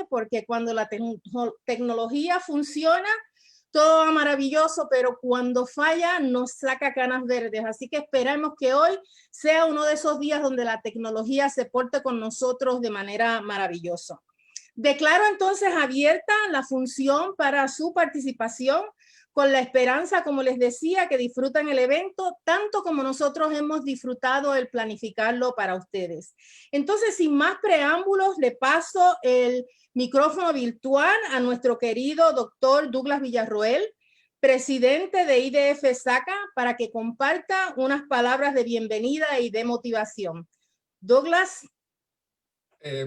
porque cuando la tecnología funciona, todo va maravilloso, pero cuando falla nos saca canas verdes. Así que esperamos que hoy sea uno de esos días donde la tecnología se porte con nosotros de manera maravillosa. Declaro entonces abierta la función para su participación, con la esperanza, como les decía, que disfrutan el evento tanto como nosotros hemos disfrutado el planificarlo para ustedes. Entonces, sin más preámbulos, le paso el micrófono virtual a nuestro querido doctor Douglas Villarroel, presidente de IDF SACA, para que comparta unas palabras de bienvenida y de motivación. Douglas.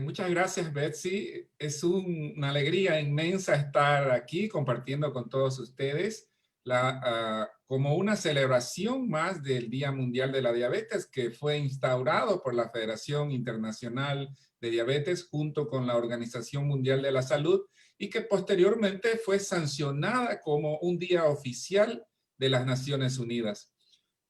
Muchas gracias, Betsy. Es una alegría inmensa estar aquí compartiendo con todos ustedes como una celebración más del Día Mundial de la Diabetes, que fue instaurado por la Federación Internacional de Diabetes junto con la Organización Mundial de la Salud y que posteriormente fue sancionada como un día oficial de las Naciones Unidas.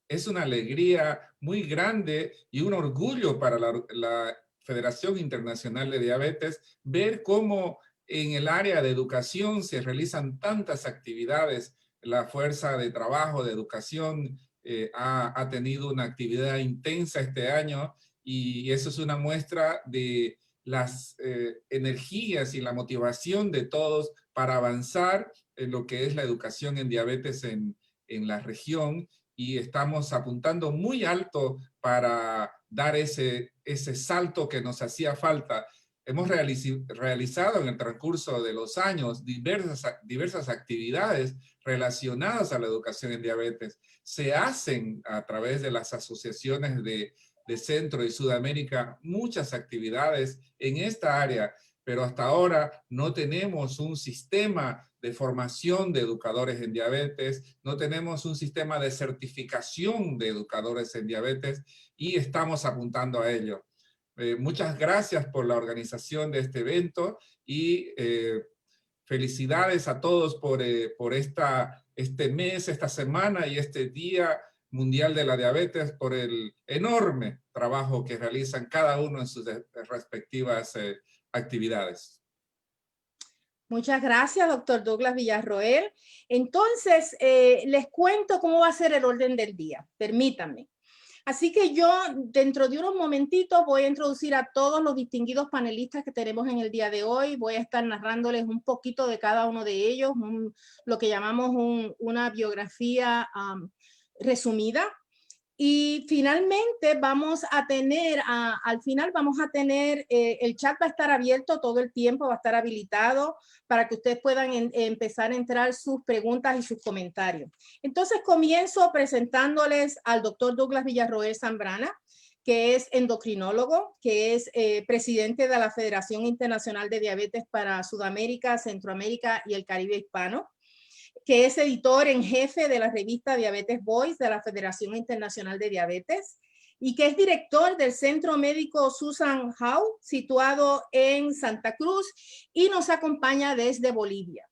Es una alegría muy grande y un orgullo para la Federación Internacional de Diabetes ver cómo en el área de educación se realizan tantas actividades. La fuerza de trabajo de educación ha tenido una actividad intensa este año y eso es una muestra de las energías y la motivación de todos para avanzar en lo que es la educación en diabetes en la región, y estamos apuntando muy alto para dar ese salto que nos hacía falta. Hemos realizado en el transcurso de los años diversas actividades relacionadas a la educación en diabetes. Se hacen a través de las asociaciones de Centro y Sudamérica muchas actividades en esta área, pero hasta ahora no tenemos un sistema de formación de educadores en diabetes, no tenemos un sistema de certificación de educadores en diabetes y estamos apuntando a ello. Muchas gracias por la organización de este evento y felicidades a todos por este mes, esta semana y este Día Mundial de la Diabetes, por el enorme trabajo que realizan cada uno en sus respectivas actividades. Muchas gracias, doctor Douglas Villarroel. Entonces, les cuento cómo va a ser el orden del día. Permítanme. Así que yo, dentro de unos momentitos, voy a introducir a todos los distinguidos panelistas que tenemos en el día de hoy. Voy a estar narrándoles un poquito de cada uno de ellos, lo que llamamos una biografía resumida. Y finalmente vamos a tener, al final vamos a tener, el chat va a estar abierto todo el tiempo, va a estar habilitado para que ustedes puedan empezar a entrar sus preguntas y sus comentarios. Entonces comienzo presentándoles al doctor Douglas Villarroel Zambrana, que es endocrinólogo, que es presidente de la Federación Internacional de Diabetes para Sudamérica, Centroamérica y el Caribe Hispano, que es editor en jefe de la revista Diabetes Voice de la Federación Internacional de Diabetes y que es director del Centro Médico Susan Howe, situado en Santa Cruz, y nos acompaña desde Bolivia.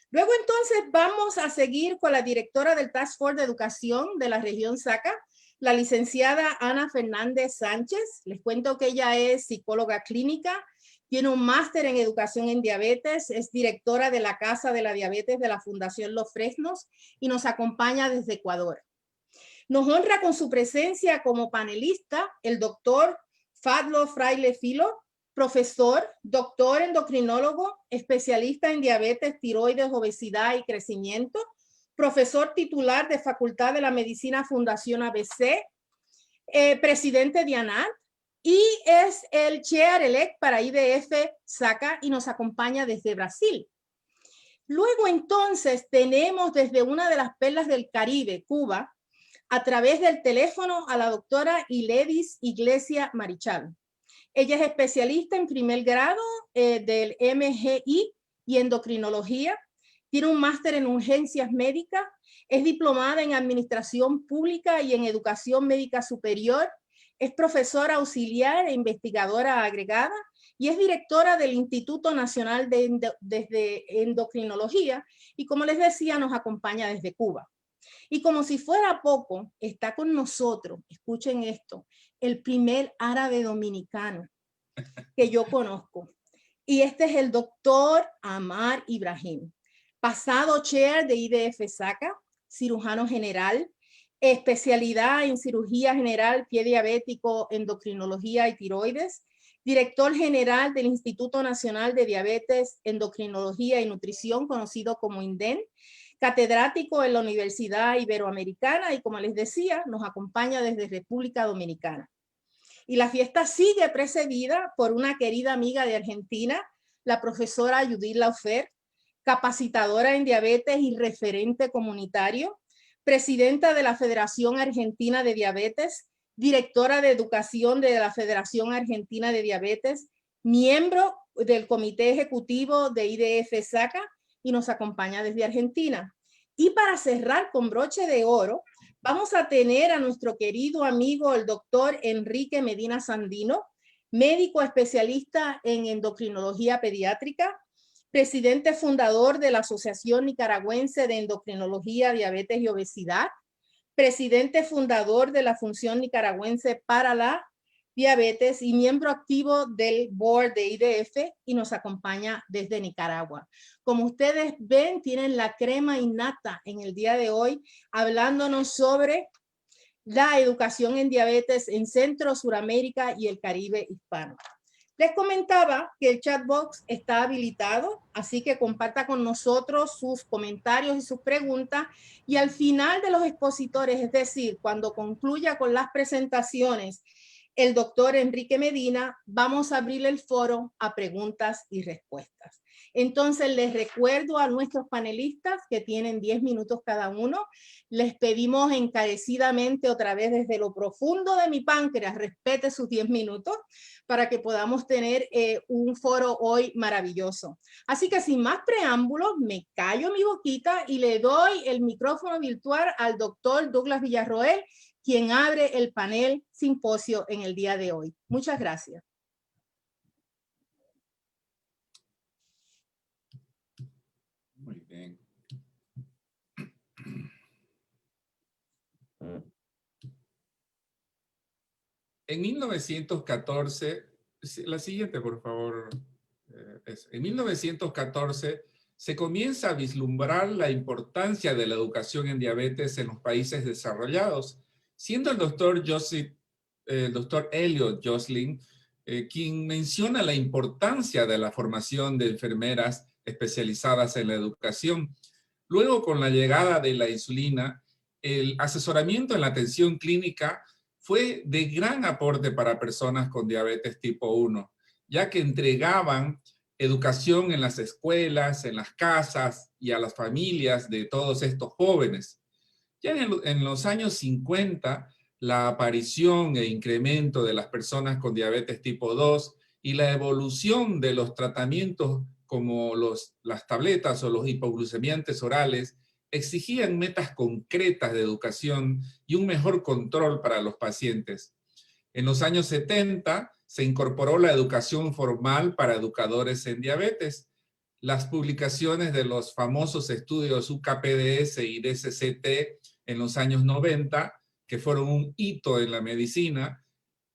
Luego entonces vamos a seguir con la directora del Task Force de Educación de la región SACA, la licenciada Ana Fernández Sánchez. Les cuento que ella es psicóloga clínica, tiene un máster en educación en diabetes, es directora de la Casa de la Diabetes de la Fundación Los Fresnos y nos acompaña desde Ecuador. Nos honra con su presencia como panelista el doctor Fadlo Fraile Filo, profesor, doctor endocrinólogo, especialista en diabetes, tiroides, obesidad y crecimiento, profesor titular de Facultad de la Medicina Fundación ABC, presidente de ANAT, y es el chair elect para IDF SACA y nos acompaña desde Brasil. Luego entonces tenemos desde una de las perlas del Caribe, Cuba, a través del teléfono a la doctora Iledis Iglesia Marichal. Ella es especialista en primer grado del MGI y endocrinología, tiene un máster en urgencias médicas, es diplomada en administración pública y en educación médica superior, es profesora auxiliar e investigadora agregada y es directora del Instituto Nacional de Endocrinología y, como les decía, nos acompaña desde Cuba. Y como si fuera poco, está con nosotros, escuchen esto, el primer árabe dominicano que yo conozco. Y este es el doctor Amar Ibrahim, pasado chair de IDF SACA, cirujano general, especialidad en cirugía general, pie diabético, endocrinología y tiroides, director general del Instituto Nacional de Diabetes, Endocrinología y Nutrición, conocido como INDEN, catedrático en la Universidad Iberoamericana y, como les decía, nos acompaña desde República Dominicana. Y la fiesta sigue precedida por una querida amiga de Argentina, la profesora Judith Laufer, capacitadora en diabetes y referente comunitario, presidenta de la Federación Argentina de Diabetes, directora de educación de la Federación Argentina de Diabetes, miembro del comité ejecutivo de IDF SACA y nos acompaña desde Argentina. Y para cerrar con broche de oro, vamos a tener a nuestro querido amigo, el doctor Enrique Medina Sandino, médico especialista en endocrinología pediátrica, presidente fundador de la Asociación Nicaragüense de Endocrinología, Diabetes y Obesidad, presidente fundador de la Función Nicaragüense para la Diabetes y miembro activo del board de IDF y nos acompaña desde Nicaragua. Como ustedes ven, tienen la crema innata en el día de hoy, hablándonos sobre la educación en diabetes en Centro, Suramérica y el Caribe hispano. Les comentaba que el chat box está habilitado, así que comparta con nosotros sus comentarios y sus preguntas. Y al final de los expositores, es decir, cuando concluya con las presentaciones, el doctor Enrique Medina, vamos a abrir el foro a preguntas y respuestas. Entonces, les recuerdo a nuestros panelistas que tienen 10 minutos cada uno. Les pedimos encarecidamente otra vez desde lo profundo de mi páncreas, respete sus 10 minutos para que podamos tener un foro hoy maravilloso. Así que sin más preámbulos, me callo mi boquita y le doy el micrófono virtual al doctor Douglas Villarroel, quien abre el panel simposio en el día de hoy. Muchas gracias. Muy bien. En 1914, la siguiente, por favor. En 1914 se comienza a vislumbrar la importancia de la educación en diabetes en los países desarrollados, siendo el doctor Elliot Joslin quien menciona la importancia de la formación de enfermeras especializadas en la educación. Luego, con la llegada de la insulina, el asesoramiento en la atención clínica fue de gran aporte para personas con diabetes tipo 1, ya que entregaban educación en las escuelas, en las casas y a las familias de todos estos jóvenes. Ya en los años 50, la aparición e incremento de las personas con diabetes tipo 2 y la evolución de los tratamientos como las tabletas o los hipoglucemiantes orales exigían metas concretas de educación y un mejor control para los pacientes. En los años 70 se incorporó la educación formal para educadores en diabetes. Las publicaciones de los famosos estudios UKPDS y DSCT en los años 90, que fueron un hito en la medicina,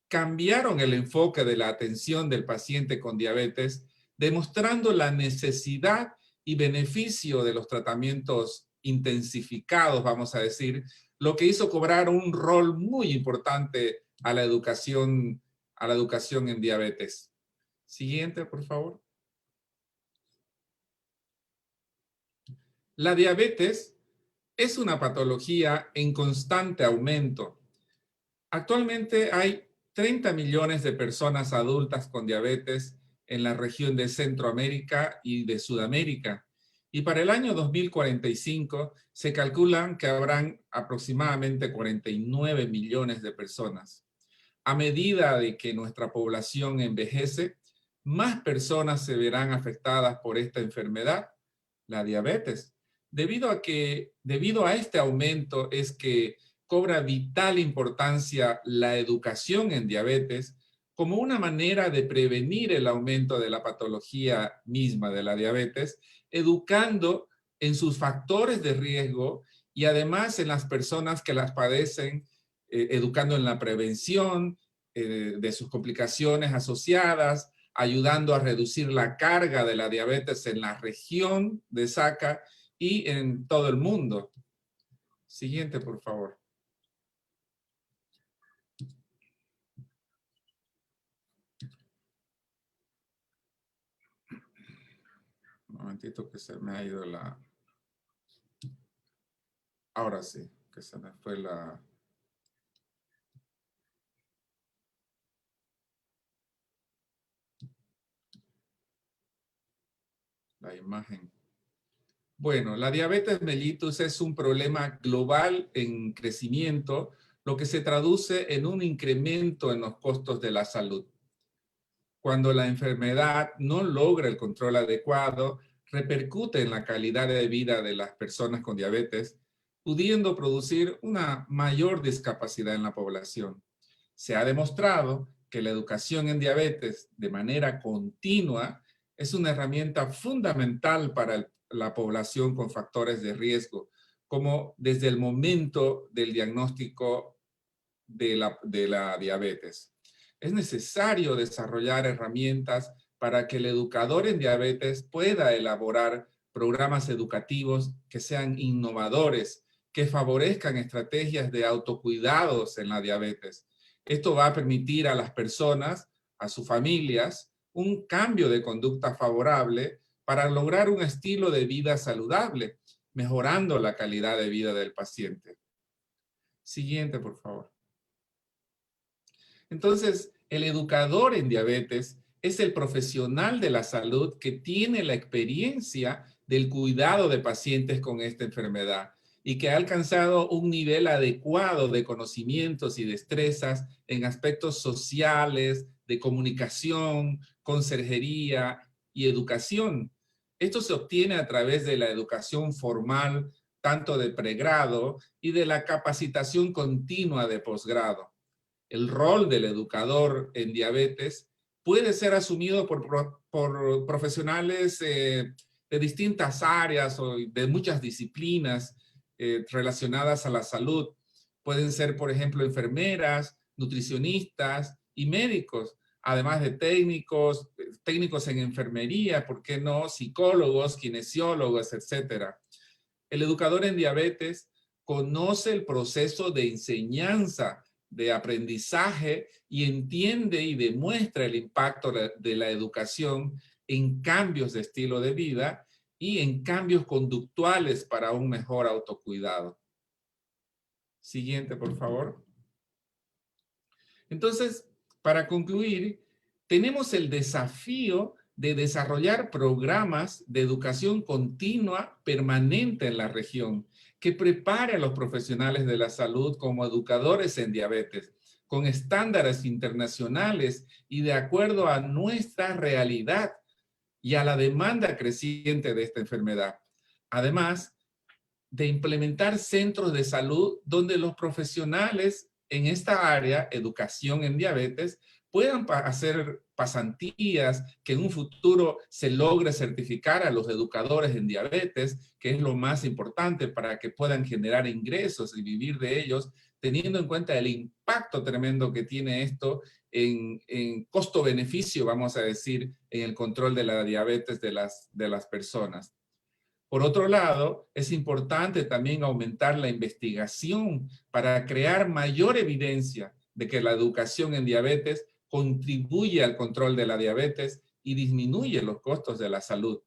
cambiaron el enfoque de la atención del paciente con diabetes, demostrando la necesidad y beneficio de los tratamientos intensificados, vamos a decir, lo que hizo cobrar un rol muy importante a la educación en diabetes. Siguiente, por favor. La diabetes es una patología en constante aumento. Actualmente hay 30 millones de personas adultas con diabetes en la región de Centroamérica y de Sudamérica. Y para el año 2045 se calculan que habrán aproximadamente 49 millones de personas. A medida de que nuestra población envejece, más personas se verán afectadas por esta enfermedad, la diabetes. Debido a este aumento es que cobra vital importancia la educación en diabetes como una manera de prevenir el aumento de la patología misma de la diabetes, educando en sus factores de riesgo y además en las personas que las padecen, educando en la prevención de sus complicaciones asociadas, ayudando a reducir la carga de la diabetes en la región de Saca y en todo el mundo. Siguiente, por favor. Un momentito que se me ha ido la... Ahora sí, que se me fue la imagen. Bueno, la diabetes mellitus es un problema global en crecimiento, lo que se traduce en un incremento en los costos de la salud. Cuando la enfermedad no logra el control adecuado, repercute en la calidad de vida de las personas con diabetes, pudiendo producir una mayor discapacidad en la población. Se ha demostrado que la educación en diabetes de manera continua es una herramienta fundamental para la población con factores de riesgo, como desde el momento del diagnóstico de la diabetes. Es necesario desarrollar herramientas para que el educador en diabetes pueda elaborar programas educativos que sean innovadores, que favorezcan estrategias de autocuidados en la diabetes. Esto va a permitir a las personas, a sus familias, un cambio de conducta favorable para lograr un estilo de vida saludable, mejorando la calidad de vida del paciente. Siguiente, por favor. Entonces, el educador en diabetes es el profesional de la salud que tiene la experiencia del cuidado de pacientes con esta enfermedad y que ha alcanzado un nivel adecuado de conocimientos y destrezas en aspectos sociales, de comunicación, conserjería y educación. Esto se obtiene a través de la educación formal, tanto de pregrado y de la capacitación continua de posgrado. El rol del educador en diabetes puede ser asumido por profesionales de distintas áreas o de muchas disciplinas relacionadas a la salud. Pueden ser, por ejemplo, enfermeras, nutricionistas y médicos, además de técnicos en enfermería, ¿por qué no? Psicólogos, kinesiólogos, etcétera. El educador en diabetes conoce el proceso de enseñanza, de aprendizaje y entiende y demuestra el impacto de la educación en cambios de estilo de vida y en cambios conductuales para un mejor autocuidado. Siguiente, por favor. Entonces, para concluir, tenemos el desafío de desarrollar programas de educación continua permanente en la región que prepare a los profesionales de la salud como educadores en diabetes, con estándares internacionales y de acuerdo a nuestra realidad y a la demanda creciente de esta enfermedad. Además de implementar centros de salud donde los profesionales en esta área, educación en diabetes, puedan hacer pasantías, que en un futuro se logre certificar a los educadores en diabetes, que es lo más importante para que puedan generar ingresos y vivir de ellos, teniendo en cuenta el impacto tremendo que tiene esto en costo-beneficio, vamos a decir, en el control de la diabetes de las personas. Por otro lado, es importante también aumentar la investigación para crear mayor evidencia de que la educación en diabetes contribuye al control de la diabetes y disminuye los costos de la salud.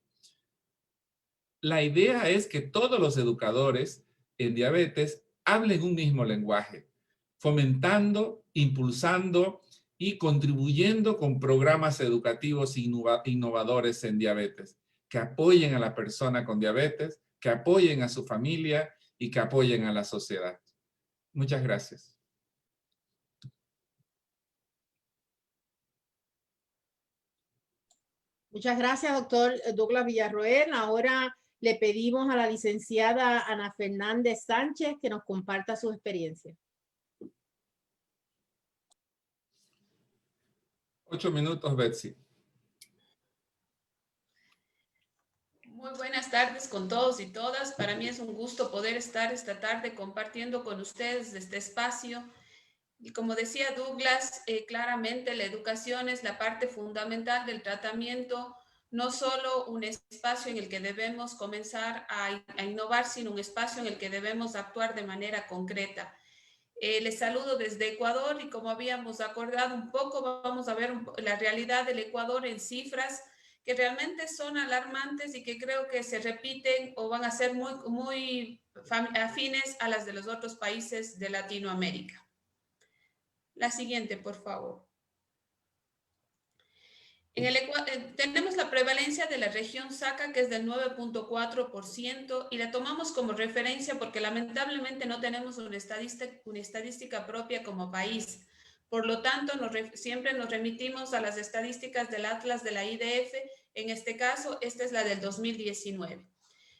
La idea es que todos los educadores en diabetes hablen un mismo lenguaje, fomentando, impulsando y contribuyendo con programas educativos innovadores en diabetes, que apoyen a la persona con diabetes, que apoyen a su familia y que apoyen a la sociedad. Muchas gracias. Muchas gracias, doctor Douglas Villarroel. Ahora le pedimos a la licenciada Ana Fernández Sánchez que nos comparta su experiencia. 8 minutos, Betsy. Muy buenas tardes con todos y todas. Para mí es un gusto poder estar esta tarde compartiendo con ustedes este espacio Y como decía Douglas, claramente la educación es la parte fundamental del tratamiento, no solo un espacio en el que debemos comenzar a innovar, sino un espacio en el que debemos actuar de manera concreta. Les saludo desde Ecuador y como habíamos acordado un poco, vamos a ver la realidad del Ecuador en cifras que realmente son alarmantes y que creo que se repiten o van a ser muy afines a las de los otros países de Latinoamérica. La siguiente, por favor. Tenemos la prevalencia de la región SACA, que es del 9.4%, y la tomamos como referencia porque lamentablemente no tenemos una estadística propia como país. Por lo tanto, siempre nos remitimos a las estadísticas del Atlas de la IDF. En este caso, esta es la del 2019.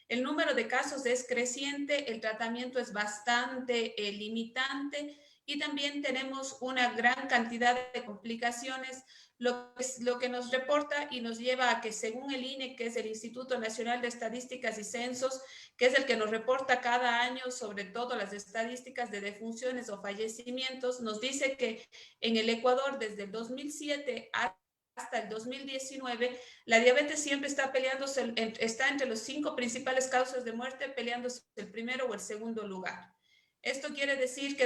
El número de casos es creciente, el tratamiento es bastante limitante y también tenemos una gran cantidad de complicaciones, lo que nos reporta y nos lleva a que según el INE, que es el Instituto Nacional de Estadísticas y Censos, que es el que nos reporta cada año sobre todo las estadísticas de defunciones o fallecimientos, nos dice que en el Ecuador desde el 2007 hasta el 2019, la diabetes siempre está peleándose, está entre los 5 principales causas de muerte, peleándose el primero o el segundo lugar. Esto quiere decir que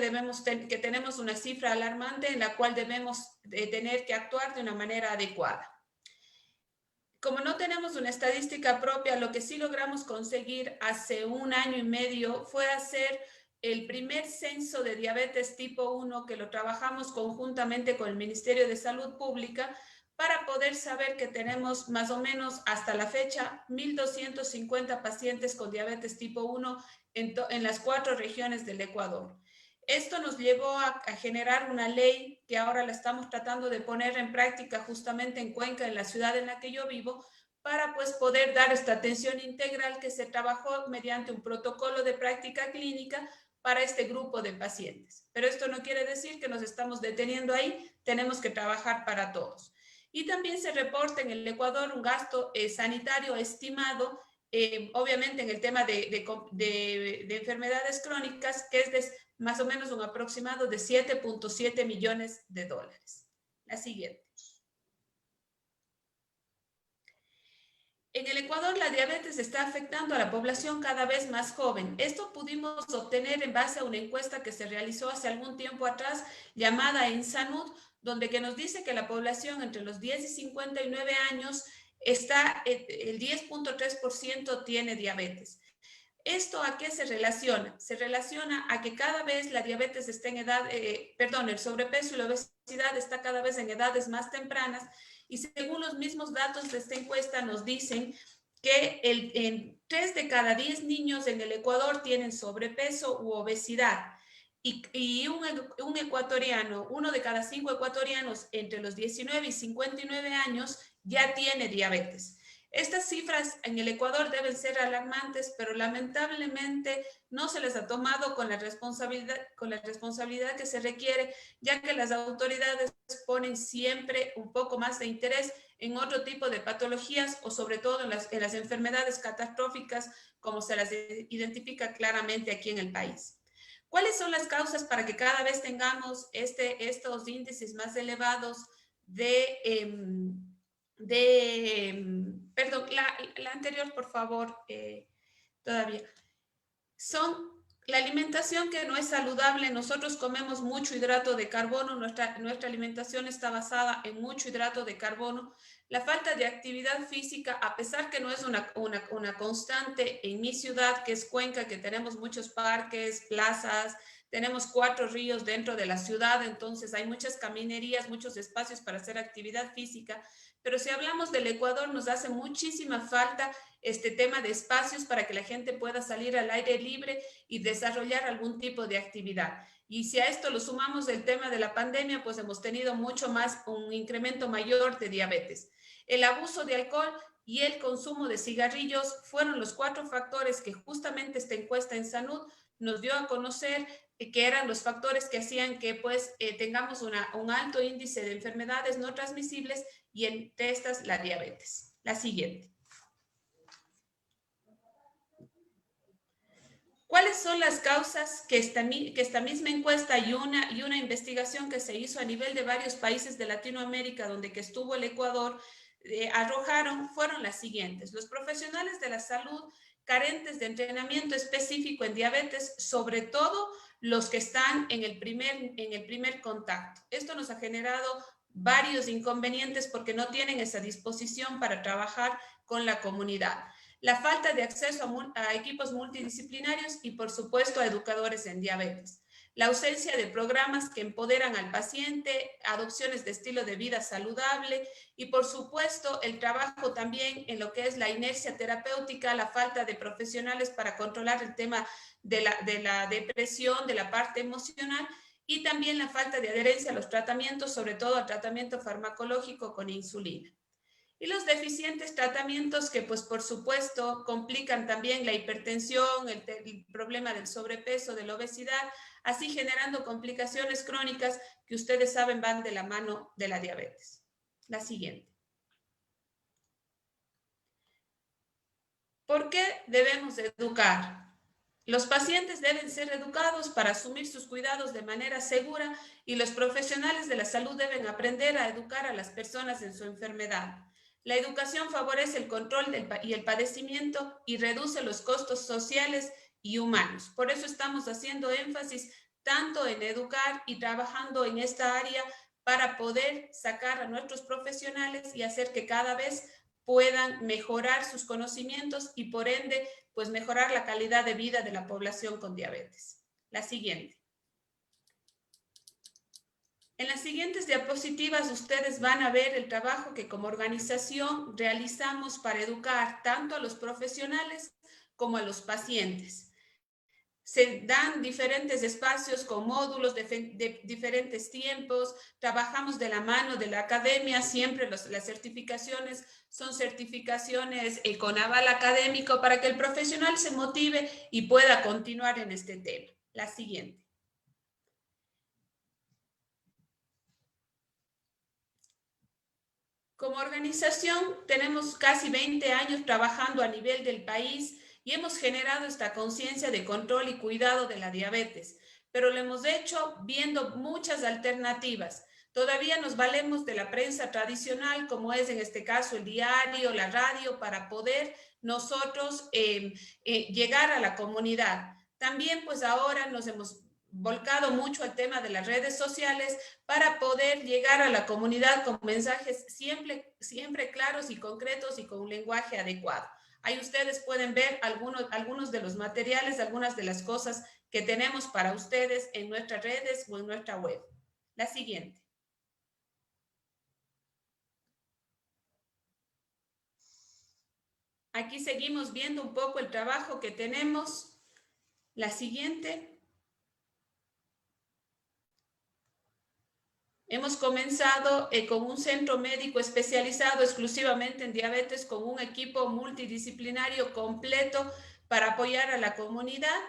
tenemos una cifra alarmante en la cual debemos tener que actuar de una manera adecuada. Como no tenemos una estadística propia, lo que sí logramos conseguir hace 1 año y medio fue hacer el primer censo de diabetes tipo 1 que lo trabajamos conjuntamente con el Ministerio de Salud Pública para poder saber que tenemos más o menos hasta la fecha 1.250 pacientes con diabetes tipo 1 en las 4 regiones del Ecuador. Esto nos llevó a generar una ley que ahora la estamos tratando de poner en práctica justamente en Cuenca, en la ciudad en la que yo vivo, para pues poder dar esta atención integral que se trabajó mediante un protocolo de práctica clínica para este grupo de pacientes. Pero esto no quiere decir que nos estamos deteniendo ahí, tenemos que trabajar para todos. Y también se reporta en el Ecuador un gasto sanitario estimado, obviamente en el tema de enfermedades crónicas, que es de más o menos un aproximado de 7.7 millones de dólares. La siguiente. En el Ecuador, la diabetes está afectando a la población cada vez más joven. Esto pudimos obtener en base a una encuesta que se realizó hace algún tiempo atrás, llamada EnSanud, donde que nos dice que la población entre los 10 y 59 años está, el 10.3% tiene diabetes. ¿Esto a qué se relaciona? Se relaciona a que cada vez la diabetes está en edad, el sobrepeso y la obesidad está cada vez en edades más tempranas, y según los mismos datos de esta encuesta nos dicen que 3 de cada 10 niños en el Ecuador tienen sobrepeso u obesidad. Y un ecuatoriano, 1 de cada 5 ecuatorianos entre los 19 y 59 años ya tiene diabetes. Estas cifras en el Ecuador deben ser alarmantes, pero lamentablemente no se les ha tomado con la responsabilidad que se requiere, ya que las autoridades ponen siempre un poco más de interés en otro tipo de patologías o sobre todo en las enfermedades catastróficas, como se las identifica claramente aquí en el país. ¿Cuáles son las causas para que cada vez tengamos estos índices más elevados perdón, la anterior, por favor, todavía? Son la alimentación que no es saludable. Nosotros comemos mucho hidrato de carbono, nuestra alimentación está basada en mucho hidrato de carbono. La falta de actividad física, a pesar que no es una constante en mi ciudad, que es Cuenca, que tenemos muchos parques, plazas, tenemos 4 ríos dentro de la ciudad, entonces hay muchas caminerías, muchos espacios para hacer actividad física, pero si hablamos del Ecuador, nos hace muchísima falta este tema de espacios para que la gente pueda salir al aire libre y desarrollar algún tipo de actividad. Y si a esto lo sumamos el tema de la pandemia, pues hemos tenido un incremento mayor de diabetes. El abuso de alcohol y el consumo de cigarrillos fueron los 4 factores que justamente esta encuesta en Salud nos dio a conocer que eran los factores que hacían que pues tengamos un alto índice de enfermedades no transmisibles y entre estas la diabetes. La siguiente. ¿Cuáles son las causas que esta misma encuesta y una investigación que se hizo a nivel de varios países de Latinoamérica, donde que estuvo el Ecuador, arrojaron? Fueron las siguientes. Los profesionales de la salud carentes de entrenamiento específico en diabetes, sobre todo los que están en el primer contacto. Esto nos ha generado varios inconvenientes porque no tienen esa disposición para trabajar con la comunidad. La falta de acceso a equipos multidisciplinarios y, por supuesto, a educadores en diabetes. La ausencia de programas que empoderan al paciente, adopciones de estilo de vida saludable y, por supuesto, el trabajo también en lo que es la inercia terapéutica, la falta de profesionales para controlar el tema de la depresión, de la parte emocional, y también la falta de adherencia a los tratamientos, sobre todo al tratamiento farmacológico con insulina. Y los deficientes tratamientos que, pues, por supuesto, complican también la hipertensión, el problema del sobrepeso, de la obesidad, así generando complicaciones crónicas que ustedes saben van de la mano de la diabetes. La siguiente. ¿Por qué debemos educar? Los pacientes deben ser educados para asumir sus cuidados de manera segura y los profesionales de la salud deben aprender a educar a las personas en su enfermedad. La educación favorece el control y el padecimiento y reduce los costos sociales y humanos. Por eso estamos haciendo énfasis tanto en educar y trabajando en esta área para poder sacar a nuestros profesionales y hacer que cada vez puedan mejorar sus conocimientos y, por ende, pues mejorar la calidad de vida de la población con diabetes. La siguiente. En las siguientes diapositivas ustedes van a ver el trabajo que como organización realizamos para educar tanto a los profesionales como a los pacientes. Se dan diferentes espacios con módulos de diferentes tiempos, trabajamos de la mano de la academia, siempre las certificaciones son certificaciones con aval académico para que el profesional se motive y pueda continuar en este tema. La siguiente. Como organización tenemos casi 20 años trabajando a nivel del país y hemos generado esta conciencia de control y cuidado de la diabetes, pero lo hemos hecho viendo muchas alternativas. Todavía nos valemos de la prensa tradicional, como es en este caso el diario, la radio, para poder nosotros llegar a la comunidad. También pues ahora nos hemos volcado mucho al tema de las redes sociales para poder llegar a la comunidad con mensajes siempre claros y concretos y con un lenguaje adecuado. Ahí ustedes pueden ver algunos de los materiales, algunas de las cosas que tenemos para ustedes en nuestras redes o en nuestra web. La siguiente. Aquí seguimos viendo un poco el trabajo que tenemos. La siguiente. Hemos comenzado con un centro médico especializado exclusivamente en diabetes con un equipo multidisciplinario completo para apoyar a la comunidad.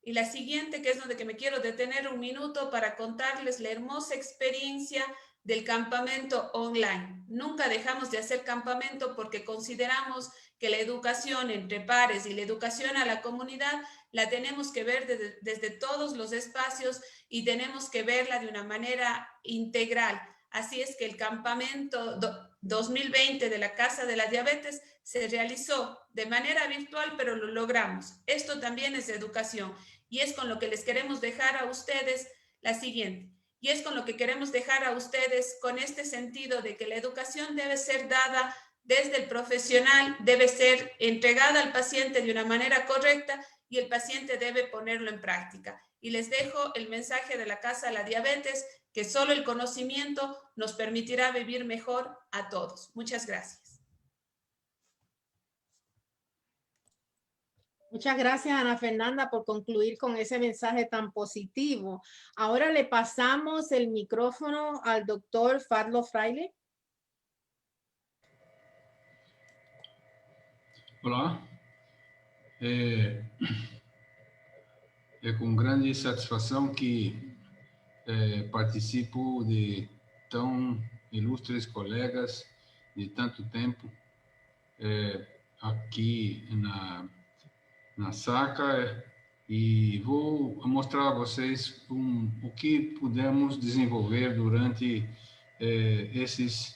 Y la siguiente, que es donde que me quiero detener un minuto para contarles la hermosa experiencia del campamento online. Nunca dejamos de hacer campamento porque consideramos que la educación entre pares y la educación a la comunidad la tenemos que ver desde todos los espacios y tenemos que verla de una manera integral. Así es que el campamento 2020 de la Casa de la Diabetes se realizó de manera virtual, pero lo logramos. Esto también es educación y es con lo que les queremos dejar a ustedes la siguiente. Y es con lo que queremos dejar a ustedes con este sentido de que la educación debe ser dada desde el profesional, debe ser entregada al paciente de una manera correcta y el paciente debe ponerlo en práctica. Y les dejo el mensaje de la Casa de la Diabetes, que solo el conocimiento nos permitirá vivir mejor a todos. Muchas gracias. Muchas gracias, Ana Fernanda, por concluir con ese mensaje tan positivo. Ahora le pasamos el micrófono al doctor Fadlo Fraile. Olá, é com grande satisfação que participo de tão ilustres colegas de tanto tempo aqui na SACA E vou mostrar a vocês o que pudemos desenvolver durante esses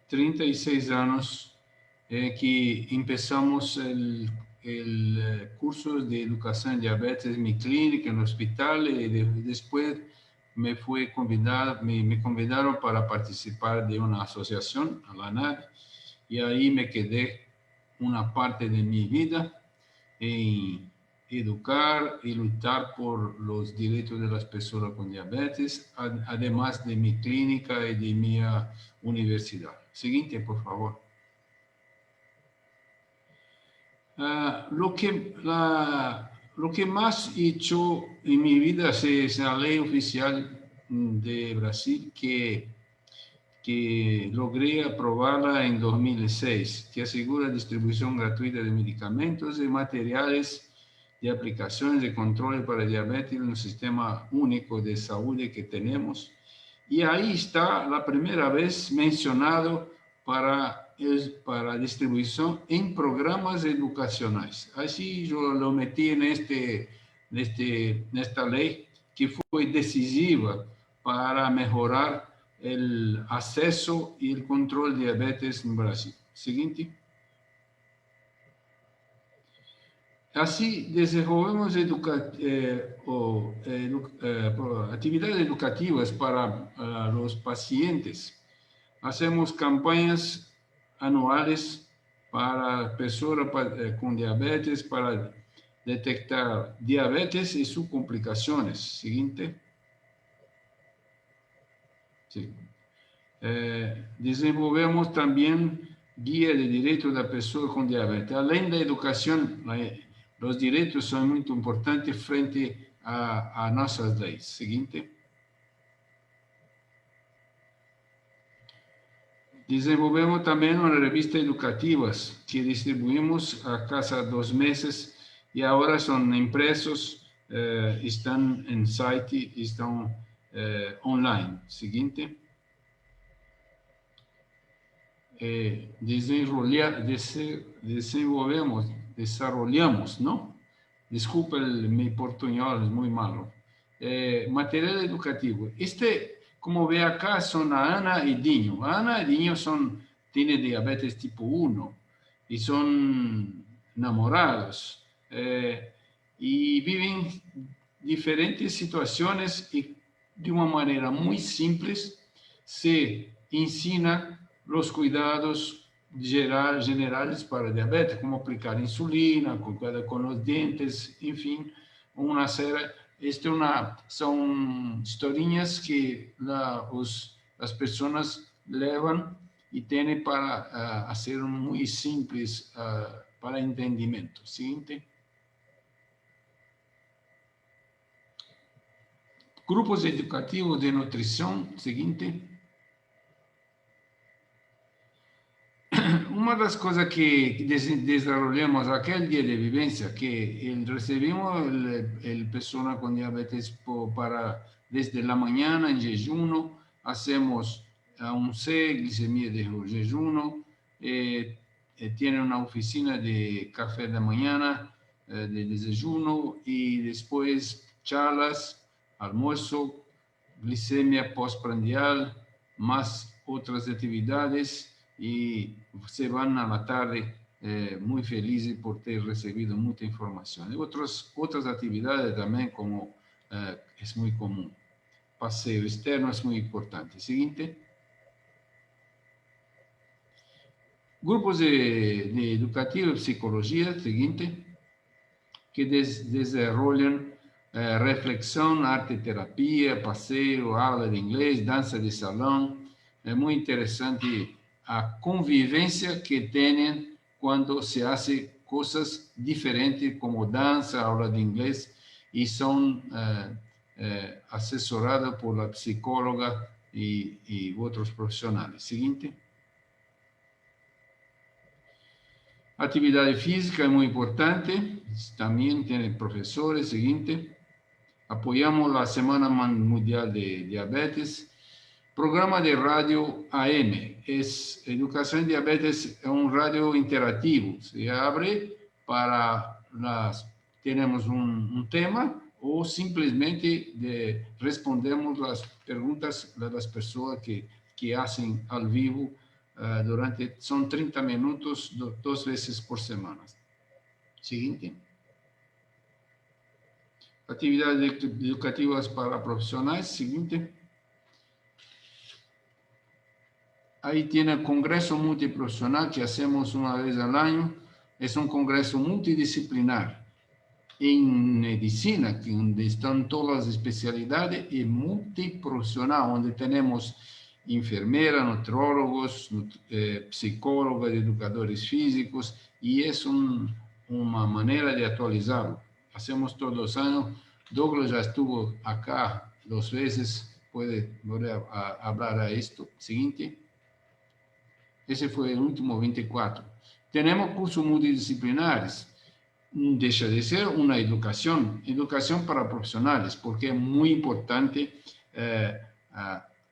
36 anos que começamos o curso de educação em diabetes em minha clínica, no hospital, e depois me convidaram para participar de uma associação, a ANAB, e aí me quedei uma parte de minha vida em educar y luchar por los derechos de las personas con diabetes, además de mi clínica y de mi universidad. Siguiente, por favor. Lo que más he hecho en mi vida es la ley oficial de Brasil que logré aprobarla en 2006, que asegura distribución gratuita de medicamentos y materiales de aplicaciones de control para diabetes en el sistema único de salud que tenemos. Y ahí está la primera vez mencionado para distribución en programas educacionales. Así yo lo metí en esta ley que fue decisiva para mejorar el acceso y el control de diabetes en Brasil. Siguiente. Así desenvolvemos actividades educativas para los pacientes. Hacemos campañas anuales para personas con diabetes para detectar diabetes y sus complicaciones. Siguiente. Sí. Desenvolvemos también guía de derechos de personas con diabetes. Além da educación, los derechos son muy importantes frente a nuestras leyes. Siguiente. Desenvolvemos también una revista educativa que distribuimos a cada 2 meses y ahora son impresos, están en site, están online. Siguiente. Desarrollamos, ¿no? Disculpa, mi portuñol es muy malo. Material educativo. Como ve acá, son Ana y Dinho. Ana y Dinho tienen diabetes tipo 1 y son enamorados y viven diferentes situaciones y de una manera muy simple se enseña los cuidados generales para diabetes, como aplicar insulina, cuidar con los dientes, en fin, una serie. Son historias que las personas llevan y tienen para hacer muy simples para entendimiento. Siguiente. Grupos educativos de nutrición. Siguiente. Una de las cosas que desarrollamos aquel día de vivencia, que recibimos el persona con diabetes desde la mañana en jejum, hacemos un C, glicemia de jejum, tiene una oficina de café de mañana, de desayuno, y después charlas, almuerzo, glicemia postprandial, más otras actividades, y se van a la tarde muy felices por ter recibido mucha información. Y otras actividades también, como es muy común. Paseo externo es muy importante. Siguiente. Grupos de educativa y psicología. Siguiente. Que desarrollan reflexión, arte, terapia, paseo, aula de inglés, danza de salón. Es muy interesante a convivência que têm quando se hace coisas diferentes, como dança, aula de inglês, e são assessoradas por la psicóloga e outros profissionais. Seguinte. Atividade física é muito importante, também tem professores. Seguinte. Apoiamos a Semana Mundial de Diabetes. Programa de radio AM, Educación en Diabetes, es un radio interactivo, se abre para tenemos un tema o simplemente respondemos las preguntas de las personas que hacen al vivo son 30 minutos, 2 veces por semana. Siguiente. Actividades educativas para profesionales. Siguiente. Ahí tiene el Congreso Multiprofesional que hacemos una vez al año. Es un congreso multidisciplinar en medicina, donde están todas las especialidades, y multiprofesional, donde tenemos enfermeras, nutrólogos, psicólogos, educadores físicos, y es una manera de actualizarlo. Hacemos todos los años. Douglas ya estuvo acá 2 veces, puede volver a hablar a esto. Siguiente. Ese fue el último 24. Tenemos cursos multidisciplinares. Deja de ser una educación para profesionales, porque es muy importante.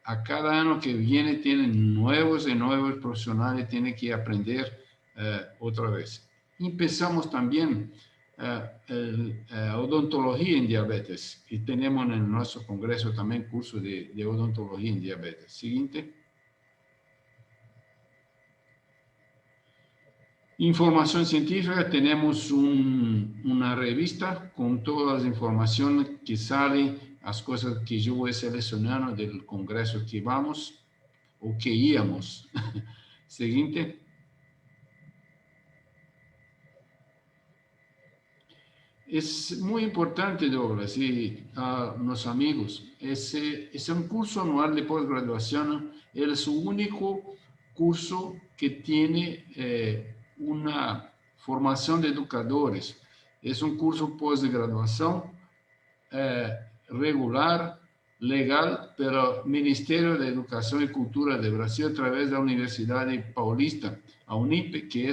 A cada año que viene tienen nuevos y nuevos profesionales, tienen que aprender otra vez. Empezamos también odontología en diabetes, y tenemos en nuestro congreso también curso de odontología en diabetes. Siguiente. Información científica, tenemos una revista con todas las informaciones que salen, las cosas que yo voy seleccionando del congreso que vamos o que íbamos. Siguiente. Es muy importante, Douglas, y a los amigos, es un curso anual de posgraduación, es su único curso que tiene una formación de educadores. Es un curso posgraduación regular, legal, pero Ministerio de Educación y Cultura de Brasil, a través de la Universidad Paulista, a UNIP, que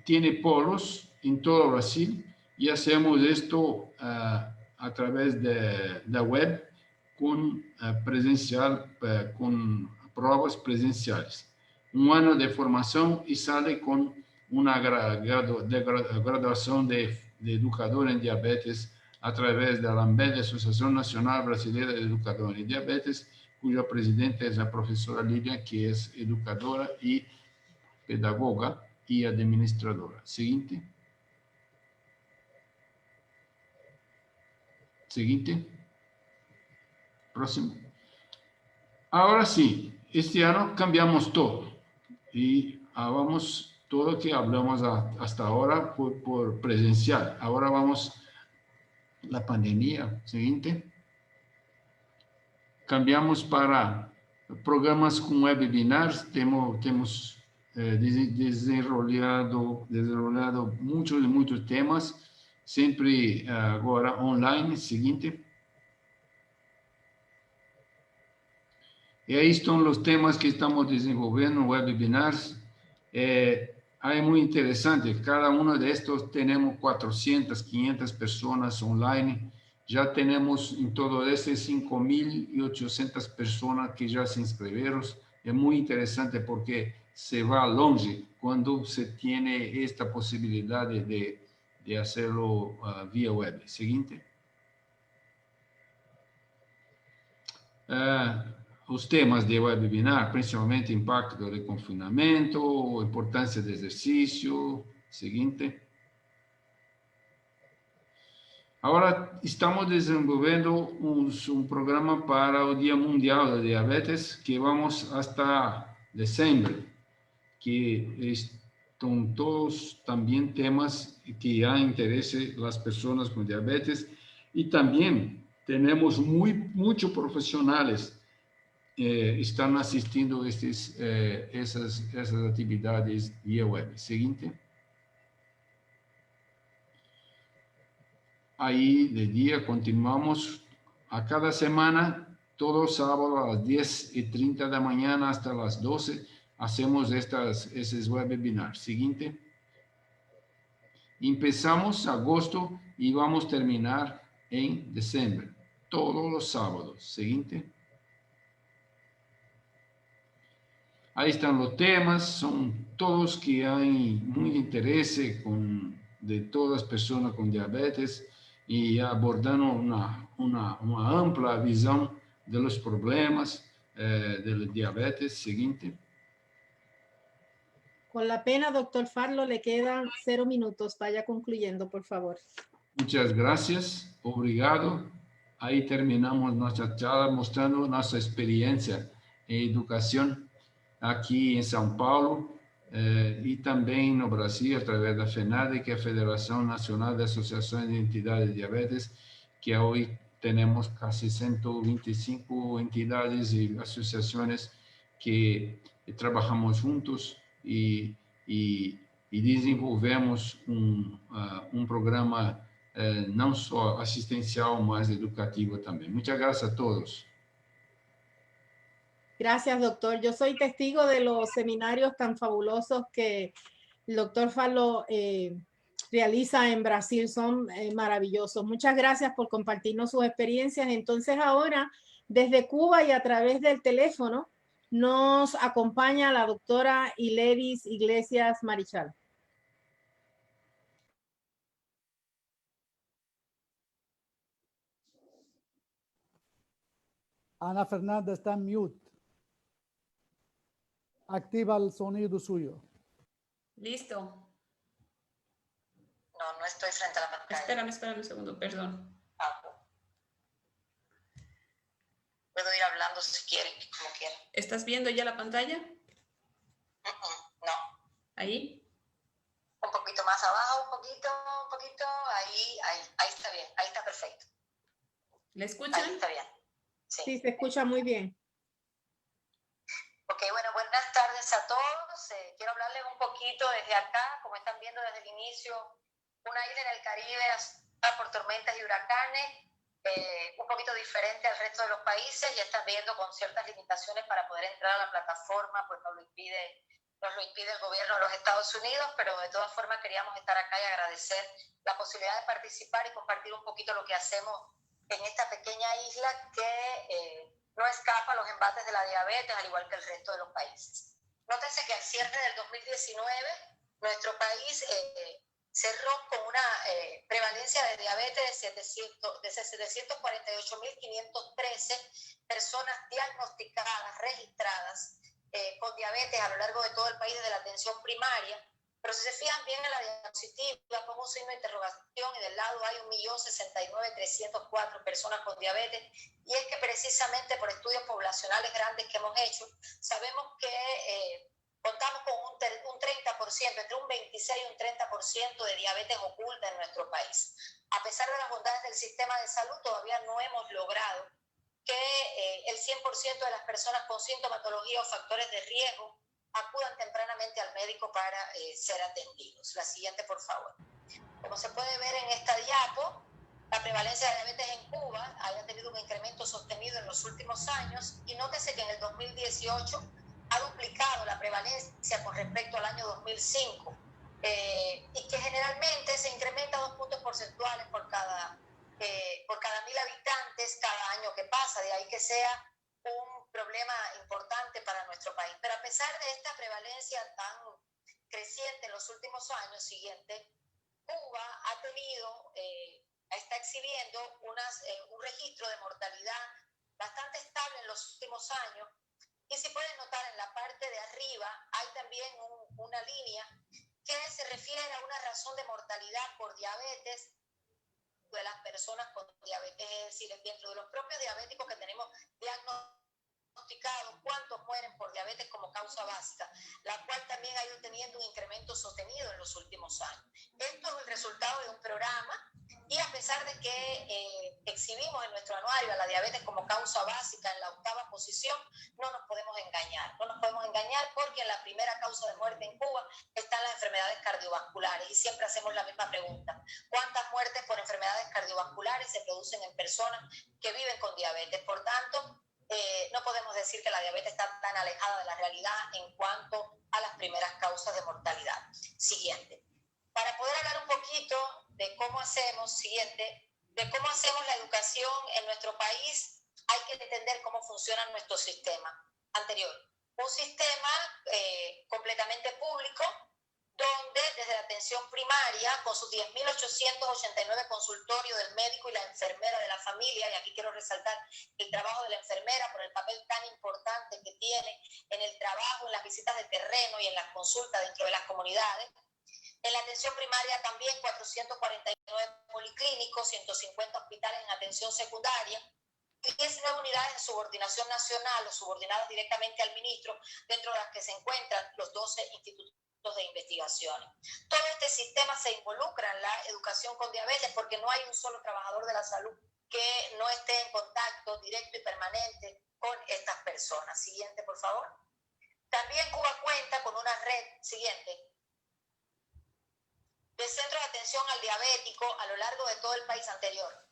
tiene polos en todo Brasil, y hacemos esto a través de la web con pruebas presenciales. Un año de formación y sale con una graduación de educador en diabetes a través de la ANBED, Asociación Nacional Brasileña de Educadores en Diabetes, cuya presidenta es la profesora Lidia, que es educadora y pedagoga y administradora. Siguiente. Siguiente. Próximo. Ahora sí, este año cambiamos todo y vamos todo lo que hablamos hasta ahora por presencial. Ahora vamos la pandemia. Siguiente. Cambiamos para programas con webinars. Temos desenvolvido muchos temas, sempre agora online. Siguiente. Y ahí están los temas que estamos desenvolviendo en webinars. Es muy interesante. Cada uno de estos tenemos 400, 500 personas online. Ya tenemos en todo ese 5.800 personas que ya se inscribieron. Es muy interesante porque se va longe cuando se tiene esta posibilidad de hacerlo vía web. Siguiente. Os temas de webinar, principalmente impacto do confinamento, importância do exercício. Seguinte. Agora estamos desenvolvendo um programa para o Dia Mundial da Diabetes, que vamos hasta dezembro, que estão todos também temas que há interesse das pessoas com diabetes, e também temos muitos profissionais están asistiendo esas actividades vía web. Siguiente. Ahí de día continuamos a cada semana, todos sábados a las 10:30 de la mañana hasta las 12, hacemos esos webinars. Siguiente. Empezamos agosto y vamos a terminar en diciembre, todos los sábados. Siguiente. Ahí están los temas, son todos que hay mucho interés con de todas las personas con diabetes y abordando una amplia visión de los problemas del diabetes siguiente. Con la pena, doctor Farlo, le quedan 0 minutos. Vaya concluyendo, por favor. Muchas gracias, obrigado. Ahí terminamos nuestra charla mostrando nuestra experiencia en educación aquí en São Paulo y también en Brasil a través de la FENADE, que es la Federación Nacional de Asociaciones de Entidades de Diabetes, que hoy tenemos casi 125 entidades y asociaciones que trabajamos juntos y desenvolvemos un programa no solo asistencial, mas educativo también. Muchas gracias a todos. Gracias, doctor. Yo soy testigo de los seminarios tan fabulosos que el doctor Farlo realiza en Brasil. Son maravillosos. Muchas gracias por compartirnos sus experiencias. Entonces ahora, desde Cuba y a través del teléfono, nos acompaña la doctora Ileris Iglesias Marichal. Ana Fernanda está en mute. Activa el sonido suyo. Listo. No estoy frente a la pantalla. Espérame un segundo, perdón. Puedo ir hablando si quieren, como quieran. ¿Estás viendo ya la pantalla? No. ¿Ahí? Un poquito más abajo, un poquito. Ahí está bien. Ahí está perfecto. ¿Le escuchan? Ahí está bien. Sí, se escucha muy bien. Ok, bueno, buenas tardes a todos. Quiero hablarles un poquito desde acá, como están viendo desde el inicio, una isla en el Caribe azotada por tormentas y huracanes, un poquito diferente al resto de los países. Ya están viendo con ciertas limitaciones para poder entrar a la plataforma, pues nos lo impide el gobierno de los Estados Unidos, pero de todas formas queríamos estar acá y agradecer la posibilidad de participar y compartir un poquito lo que hacemos en esta pequeña isla que no escapa a los embates de la diabetes, al igual que el resto de los países. Nótense que al cierre del 2019, nuestro país cerró con una prevalencia de diabetes de 748.513 personas diagnosticadas, registradas con diabetes a lo largo de todo el país desde la atención primaria. Pero si se fijan bien en la diapositiva, pongo un signo de interrogación y del lado hay 1.069.304 personas con diabetes. Y es que precisamente por estudios poblacionales grandes que hemos hecho, sabemos que contamos con un 30%, entre un 26 y un 30% de diabetes oculta en nuestro país. A pesar de las bondades del sistema de salud, todavía no hemos logrado que el 100% de las personas con sintomatología o factores de riesgo acudan tempranamente al médico para ser atendidos. La siguiente, por favor. Como se puede ver en esta diapo, la prevalencia de diabetes en Cuba ha tenido un incremento sostenido en los últimos años y nótese que en el 2018 ha duplicado la prevalencia con respecto al año 2005 y que generalmente se incrementa 2 puntos porcentuales por cada 1.000 habitantes cada año que pasa, de ahí que sea un problema importante para nuestro país. Pero a pesar de esta prevalencia tan creciente en los últimos años siguientes, Cuba ha tenido, está exhibiendo un registro de mortalidad bastante estable en los últimos años. Y si pueden notar en la parte de arriba hay también una línea que se refiere a una razón de mortalidad por diabetes de las personas con diabetes, es decir, dentro de los propios diabéticos que tenemos diagnosticados, cuántos mueren por diabetes como causa básica, la cual también ha ido teniendo un incremento sostenido en los últimos años. Esto es el resultado de un programa y a pesar de que exhibimos en nuestro anuario a la diabetes como causa básica en la 8ª posición, no nos podemos engañar. No nos podemos engañar porque en la primera causa de muerte en Cuba están las enfermedades cardiovasculares y siempre hacemos la misma pregunta. ¿Cuántas muertes por enfermedades cardiovasculares se producen en personas que viven con diabetes? Por tanto, no podemos decir que la diabetes está tan alejada de la realidad en cuanto a las primeras causas de mortalidad. Siguiente. Para poder hablar un poquito de cómo hacemos, la educación en nuestro país, hay que entender cómo funciona nuestro sistema anterior. Un sistema completamente público, donde desde la atención primaria, con sus 10.889 consultorios del médico y la enfermera de la familia, y aquí quiero resaltar el trabajo de la enfermera por el papel tan importante que tiene en el trabajo, en las visitas de terreno y en las consultas dentro de las comunidades. En la atención primaria también 449 policlínicos, 150 hospitales en atención secundaria, y 19 unidades de subordinación nacional o subordinadas directamente al ministro, dentro de las que se encuentran los 12 institutos de investigaciones. Todo este sistema se involucra en la educación con diabetes porque no hay un solo trabajador de la salud que no esté en contacto directo y permanente con estas personas. Siguiente, por favor. También Cuba cuenta con una red, siguiente, de centros de atención al diabético a lo largo de todo el país anterior.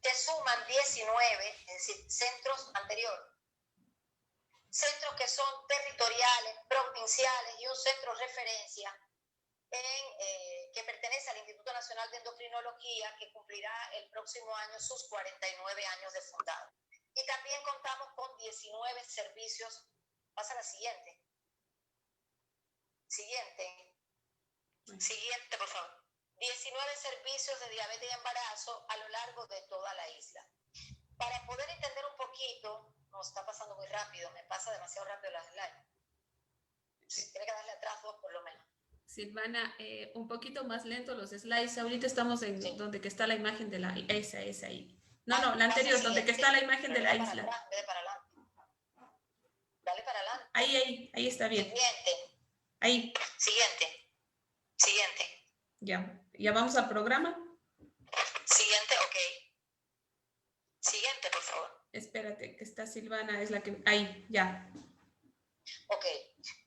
Se suman 19, es decir, centros anteriores. Centros que son territoriales, provinciales y un centro referencia que pertenece al Instituto Nacional de Endocrinología, que cumplirá el próximo año sus 49 años de fundado. Y también contamos con 19 servicios. Pasa a la siguiente. Siguiente, por favor. 19 servicios de diabetes y embarazo a lo largo de toda la isla. Para poder entender un poquito, nos está pasando muy rápido, me pasa demasiado rápido las slides. Tiene que darle atrás 2 por lo menos. Silvana, un poquito más lento los slides. Ahorita estamos en donde que está la imagen de la isla. Esa ahí. No, la anterior, donde que está la imagen de la isla. Para atrás, para adelante. Dale para adelante. Ahí está bien. Siguiente. Ahí. Siguiente. Ya vamos al programa. Siguiente, ok. Siguiente, por favor. Espérate, que está Silvana, es la que... Ahí, ya. Ok.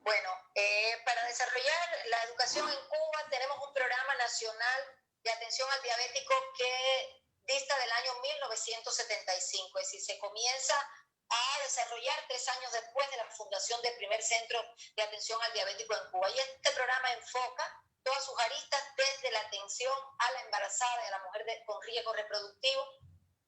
Bueno, para desarrollar la educación en Cuba tenemos un programa nacional de atención al diabético que dista del año 1975, es decir, se comienza a desarrollar 3 años después de la fundación del primer centro de atención al diabético en Cuba. Y este programa enfoca todas sus aristas desde la atención a la embarazada y a la mujer con riesgo reproductivo,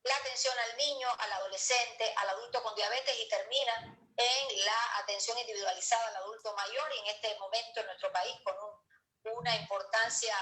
la atención al niño, al adolescente, al adulto con diabetes y termina en la atención individualizada al adulto mayor, y en este momento en nuestro país con una importancia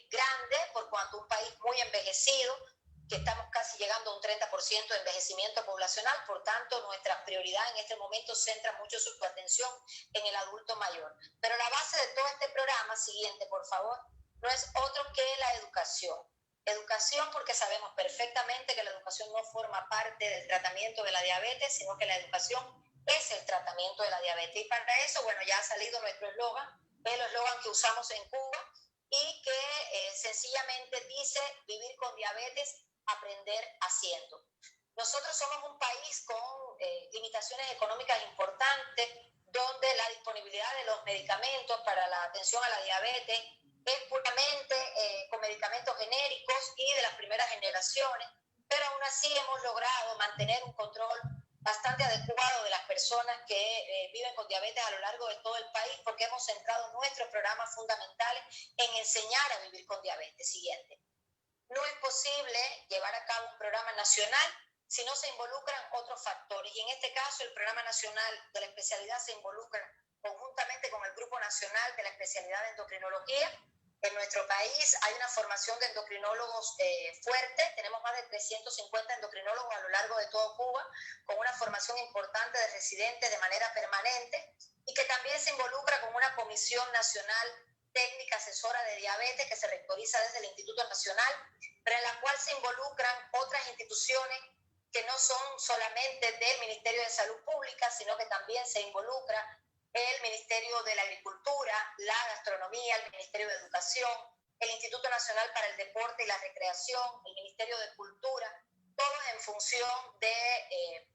grande por cuanto un país muy envejecido, que estamos casi llegando a un 30% de envejecimiento poblacional, por tanto nuestra prioridad en este momento centra mucho su atención en el adulto mayor. Pero la base de todo este programa, siguiente por favor, no es otro que la educación. Educación porque sabemos perfectamente que la educación no forma parte del tratamiento de la diabetes, sino que la educación es el tratamiento de la diabetes. Y para eso, bueno, ya ha salido nuestro eslogan, el eslogan que usamos en Cuba y que sencillamente dice: vivir con diabetes, aprender haciendo. Nosotros somos un país con limitaciones económicas importantes, donde la disponibilidad de los medicamentos para la atención a la diabetes es puramente con medicamentos genéricos y de las primeras generaciones, pero aún así hemos logrado mantener un control bastante adecuado de las personas que viven con diabetes a lo largo de todo el país, porque hemos centrado nuestros programas fundamentales en enseñar a vivir con diabetes. Siguiente. No es posible llevar a cabo un programa nacional si no se involucran otros factores, y en este caso el programa nacional de la especialidad se involucra conjuntamente con el Grupo Nacional de la Especialidad de Endocrinología. En nuestro país hay una formación de endocrinólogos fuerte, tenemos más de 350 endocrinólogos a lo largo de todo Cuba, con una formación importante de residentes de manera permanente, y que también se involucra con una comisión nacional técnica asesora de diabetes que se rectoriza desde el Instituto Nacional, pero en la cual se involucran otras instituciones que no son solamente del Ministerio de Salud Pública, sino que también se involucra el Ministerio de la Agricultura, la Gastronomía, el Ministerio de Educación, el Instituto Nacional para el Deporte y la Recreación, el Ministerio de Cultura, todos en función de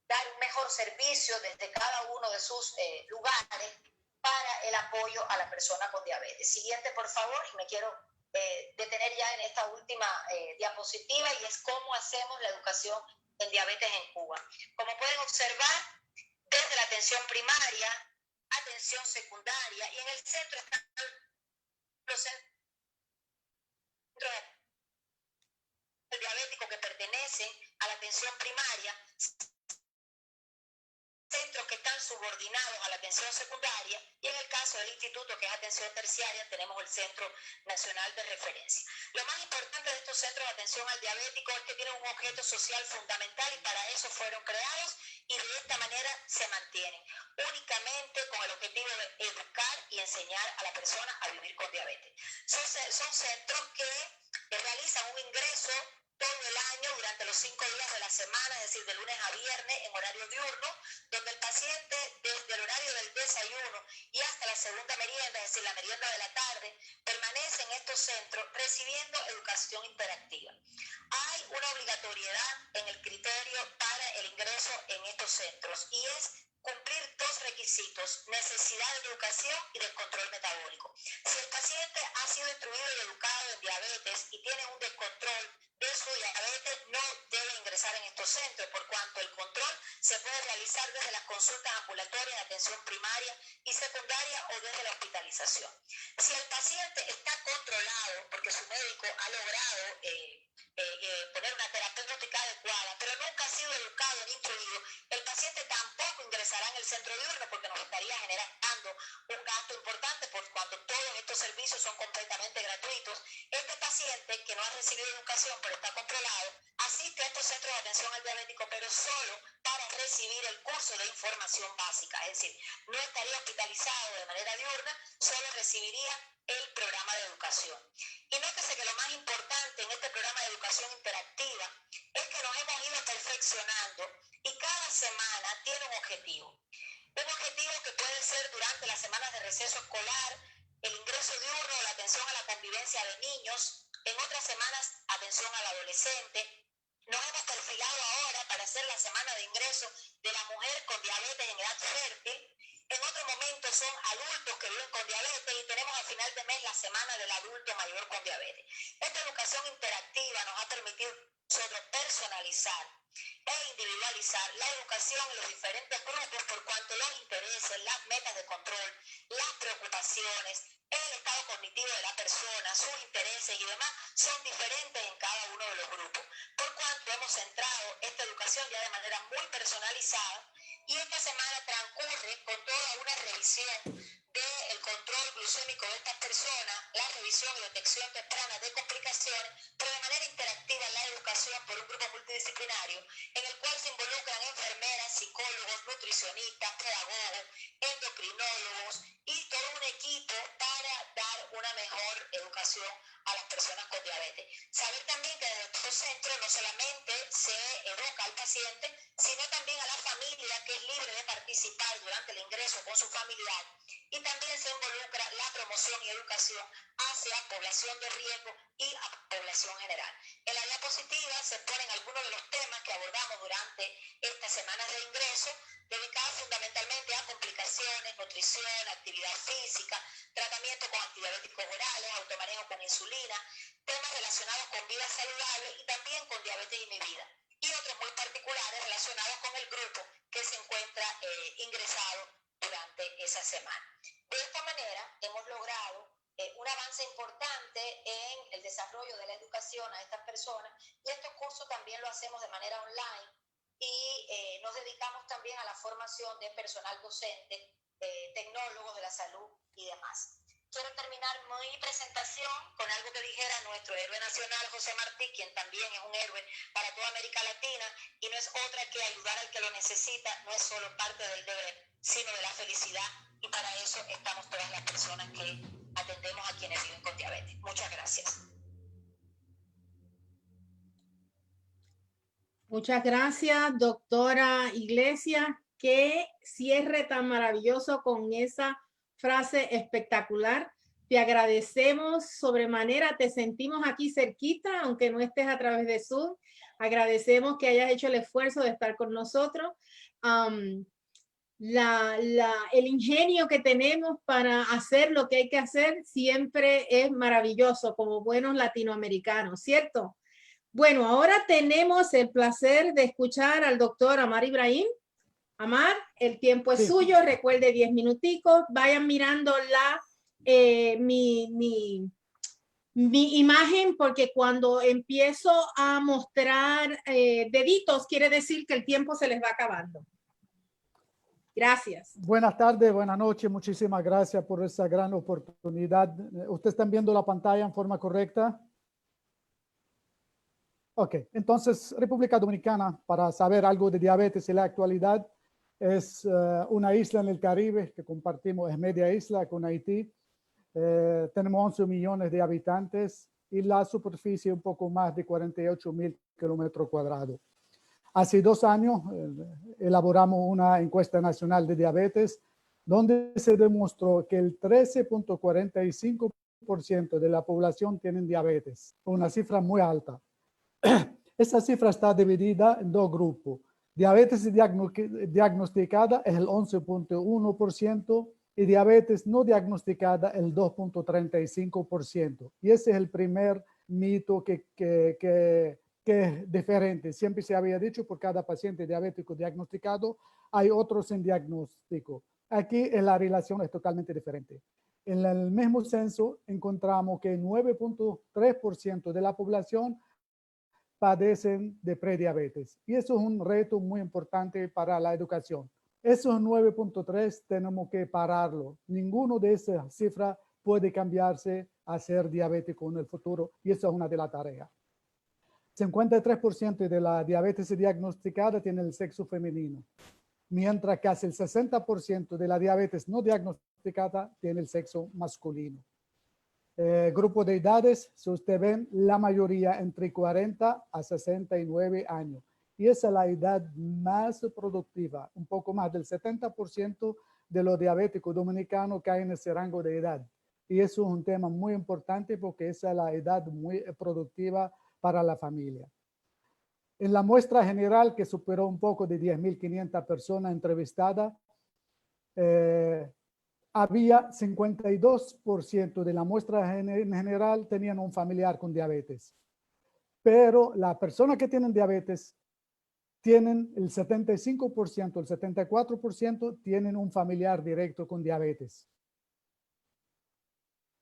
dar un mejor servicio desde cada uno de sus lugares para el apoyo a la persona con diabetes. Siguiente, por favor, y me quiero detener ya en esta última diapositiva, y es cómo hacemos la educación en diabetes en Cuba. Como pueden observar, desde la atención primaria, atención secundaria, y en el centro están los centros diabéticos que pertenecen a la atención primaria, centros que están subordinados a la atención secundaria, y en el caso del instituto, que es atención terciaria, tenemos el Centro Nacional de Referencia. Lo más importante de estos centros de atención al diabético es que tienen un objeto social fundamental, y para eso fueron creados, y de esta manera se mantienen, únicamente con el objetivo de educar y enseñar a la persona a vivir con diabetes. Son centros que realizan un ingreso todo el año durante los 5 días de la semana, es decir, de lunes a viernes en horario diurno, donde el paciente desde el horario del desayuno y hasta la segunda merienda, es decir, la merienda de la tarde, permanece en estos centros recibiendo educación interactiva. Hay una obligatoriedad en el criterio para el ingreso en estos centros, y es cumplir dos requisitos: necesidad de educación y de control metabólico. Si el paciente ha sido instruido y educado en diabetes y tiene un descontrol de su diabetes, no debe ingresar en estos centros, por cuanto el control se puede realizar desde las consultas ambulatorias de atención primaria y secundaria o desde la hospitalización. Si el paciente está controlado porque su médico ha logrado poner una terapéutica adecuada, pero nunca ha sido educado ni instruido, el paciente tampoco ingresará en el centro diurno, porque nos estaría generando un gasto importante, por cuanto todos estos servicios son completamente gratuitos. Este paciente que no ha recibido educación pero está controlado, asiste a estos centros de atención al diabético, pero solo para recibir el curso de información básica, es decir, no estaría hospitalizado de manera diurna, solo recibiría el programa de educación. Y nótese que lo más importante en este programa de educación interactiva es que nos hemos ido perfeccionando, y cada semana tiene un objetivo. Un objetivo que puede ser durante las semanas de receso escolar, el ingreso diurno o la atención a la convivencia de niños, en otras semanas atención al adolescente. Nos hemos perfilado ahora para hacer la semana de ingreso de la mujer con diabetes en edad fértil. En otro momento son adultos que viven con diabetes, y tenemos a final de mes la semana del adulto mayor con diabetes. Esta educación interactiva nos ha permitido nosotros personalizar e individualizar la educación en los diferentes grupos, por cuanto los intereses, las metas de control, las preocupaciones, el estado cognitivo de la persona, sus intereses y demás son diferentes en cada uno de los grupos, por cuanto hemos centrado esta educación ya de manera muy personalizada. Y esta semana transcurre con toda una revisión del control glucémico de estas personas, la revisión y detección temprana de complicaciones, pero de manera interactiva en la educación por un grupo multidisciplinario, en el cual se involucran enfermeras, psicólogos, nutricionistas, pedagogos, endocrinólogos y todo un equipo para dar una mejor educación a las personas con diabetes. Saber también que desde estos centros no solamente se educa al paciente, sino también a la familia, que es libre de participar durante el ingreso con su familiar, y también se involucra la promoción y educación hacia población de riesgo y a población general. En la diapositiva se ponen algunos de los temas que abordamos durante estas semanas de ingreso, dedicadas fundamentalmente a complicaciones, nutrición, actividad física, tratamiento con antidiabéticos orales, automanejo con insulina, temas relacionados con vida saludable y también con diabetes inhibida, y otros muy particulares relacionados con el grupo que se encuentra ingresado durante esa semana. De esta manera hemos logrado un avance importante en el desarrollo de la educación a estas personas, y estos cursos también lo hacemos de manera online, y nos dedicamos también a la formación de personal docente, tecnólogos de la salud y demás. Quiero terminar mi presentación con algo que dijera nuestro héroe nacional, José Martí, quien también es un héroe para toda América Latina, y no es otra que ayudar al que lo necesita. No es solo parte del deber, sino de la felicidad, y para eso estamos todas las personas que atendemos a quienes viven con diabetes. Muchas gracias. Muchas gracias, doctora Iglesias. Qué cierre tan maravilloso con esa frase espectacular. Te agradecemos sobremanera, te sentimos aquí cerquita, aunque no estés a través de Zoom. Agradecemos que hayas hecho el esfuerzo de estar con nosotros. El ingenio que tenemos para hacer lo que hay que hacer siempre es maravilloso, como buenos latinoamericanos, ¿cierto? Bueno, ahora tenemos el placer de escuchar al doctor Amar Ibrahim. Amar, el tiempo es suyo, recuerde 10 minuticos, vayan mirando mi imagen, porque cuando empiezo a mostrar deditos, quiere decir que el tiempo se les va acabando. Gracias. Buenas tardes, buenas noches. Muchísimas gracias por esa gran oportunidad. ¿Ustedes están viendo la pantalla en forma correcta? Ok, entonces República Dominicana, para saber algo de diabetes en la actualidad, es una isla en el Caribe que compartimos, es media isla con Haití. Tenemos 11 millones de habitantes y la superficie un poco más de 48,000 kilómetros cuadrados. Hace 2 años elaboramos una encuesta nacional de diabetes donde se demostró que el 13.45% de la población tiene diabetes, una cifra muy alta. Esa cifra está dividida en 2 grupos. Diabetes diagnosticada es el 11.1% y diabetes no diagnosticada el 2.35%. Y ese es el primer mito que es diferente. Siempre se había dicho por cada paciente diabético diagnosticado hay otros sin diagnóstico. Aquí la relación es totalmente diferente. En el mismo censo encontramos que 9.3% de la población padecen de prediabetes. Y eso es un reto muy importante para la educación. Esos 9.3 tenemos que pararlo. Ninguno de esas cifras puede cambiarse a ser diabético en el futuro y eso es una de las tareas. 53% de la diabetes diagnosticada tiene el sexo femenino, mientras casi el 60% de la diabetes no diagnosticada tiene el sexo masculino. Grupo de edades, si ustedes ven, la mayoría entre 40 a 69 años. Y esa es la edad más productiva. Un poco más del 70% de los diabéticos dominicanos caen en ese rango de edad. Y eso es un tema muy importante porque esa es la edad muy productiva para la familia. En la muestra general, que superó un poco de 10.500 personas entrevistadas, había 52% de la muestra en general tenían un familiar con diabetes. Pero las personas que tienen diabetes tienen el 75%, el 74% tienen un familiar directo con diabetes.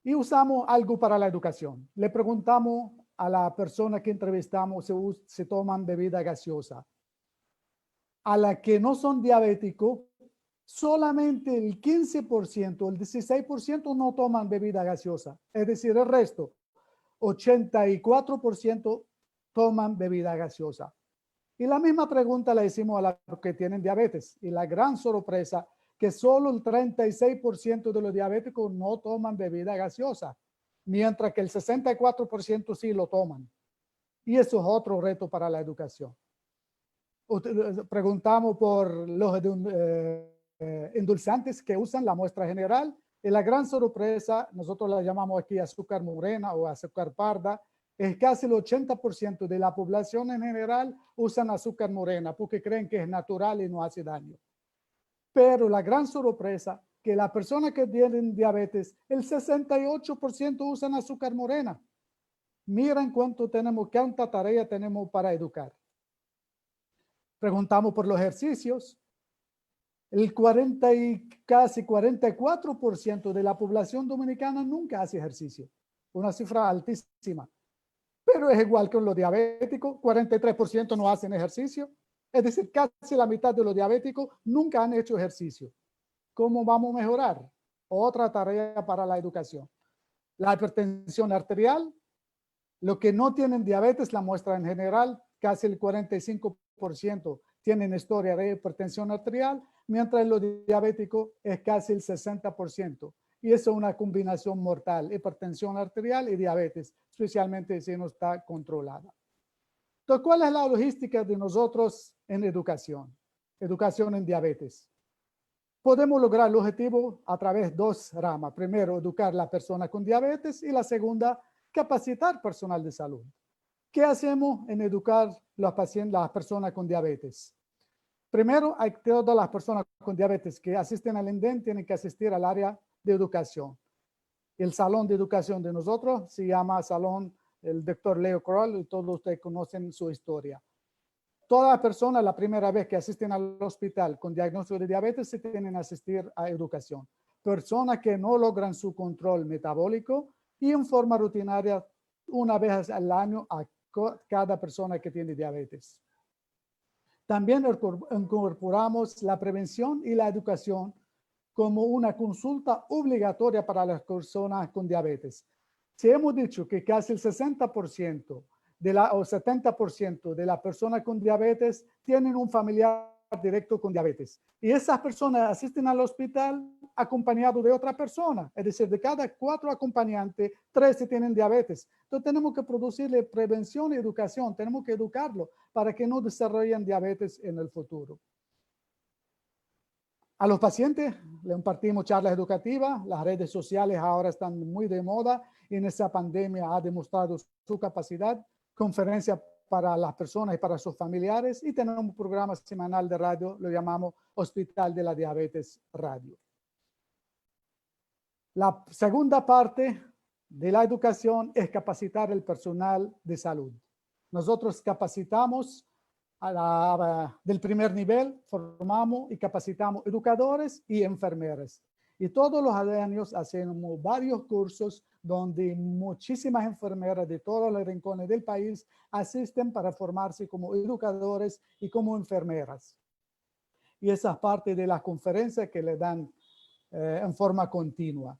Y usamos algo para la educación. Le preguntamos a la persona que entrevistamos si toman bebida gaseosa. A la que no son diabéticos, solamente el 15%, el 16% no toman bebida gaseosa. Es decir, el resto, 84% toman bebida gaseosa. Y la misma pregunta la hicimos a los que tienen diabetes. Y la gran sorpresa, que solo el 36% de los diabéticos no toman bebida gaseosa, mientras que el 64% sí lo toman. Y eso es otro reto para la educación. Preguntamos por los endulzantes que usan la muestra general y la gran sorpresa, nosotros la llamamos aquí azúcar morena o azúcar parda, es casi el 80% de la población en general usan azúcar morena porque creen que es natural y no hace daño. Pero la gran sorpresa que las personas que tienen diabetes, el 68% usan azúcar morena. Miren cuánta tarea tenemos para educar. Preguntamos por los ejercicios. El casi 44% de la población dominicana nunca hace ejercicio. Una cifra altísima. Pero es igual que los diabéticos, 43% no hacen ejercicio. Es decir, casi la mitad de los diabéticos nunca han hecho ejercicio. ¿Cómo vamos a mejorar? Otra tarea para la educación. La hipertensión arterial. Los que no tienen diabetes, la muestra en general, casi el 45% tienen historia de hipertensión arterial, mientras los diabéticos es casi el 60%. Y eso es una combinación mortal, hipertensión arterial y diabetes, especialmente si no está controlada. Entonces, ¿cuál es la logística de nosotros en educación? Educación en diabetes. Podemos lograr el objetivo a través de 2 ramas. Primero, educar a la persona con diabetes y la segunda, capacitar personal de salud. ¿Qué hacemos en educar las personas con diabetes? Primero, hay todas las personas con diabetes que asisten al INDEN tienen que asistir al área de educación. El salón de educación de nosotros se llama Salón el Dr. Leo Kroll y todos ustedes conocen su historia. Todas las personas la primera vez que asisten al hospital con diagnóstico de diabetes se tienen que asistir a educación. Personas que no logran su control metabólico y en forma rutinaria una vez al año a cada persona que tiene diabetes. También incorporamos la prevención y la educación como una consulta obligatoria para las personas con diabetes. Si hemos dicho que casi el 60% o 70% de las personas con diabetes tienen un familiar directo con diabetes, y esas personas asisten al hospital acompañado de otra persona, es decir, de cada 4 acompañantes, 3 tienen diabetes. Entonces tenemos que producirle prevención y educación, tenemos que educarlo para que no desarrollen diabetes en el futuro. A los pacientes le impartimos charlas educativas, las redes sociales ahora están muy de moda y en esta pandemia ha demostrado su capacidad, conferencias para las personas y para sus familiares, y tenemos un programa semanal de radio, lo llamamos Hospital de la Diabetes Radio. La segunda parte de la educación es capacitar el personal de salud. Nosotros capacitamos del primer nivel, formamos y capacitamos educadores y enfermeras. Y todos los años hacemos varios cursos donde muchísimas enfermeras de todos los rincones del país asisten para formarse como educadores y como enfermeras. Y esa es parte de las conferencias que le dan en forma continua.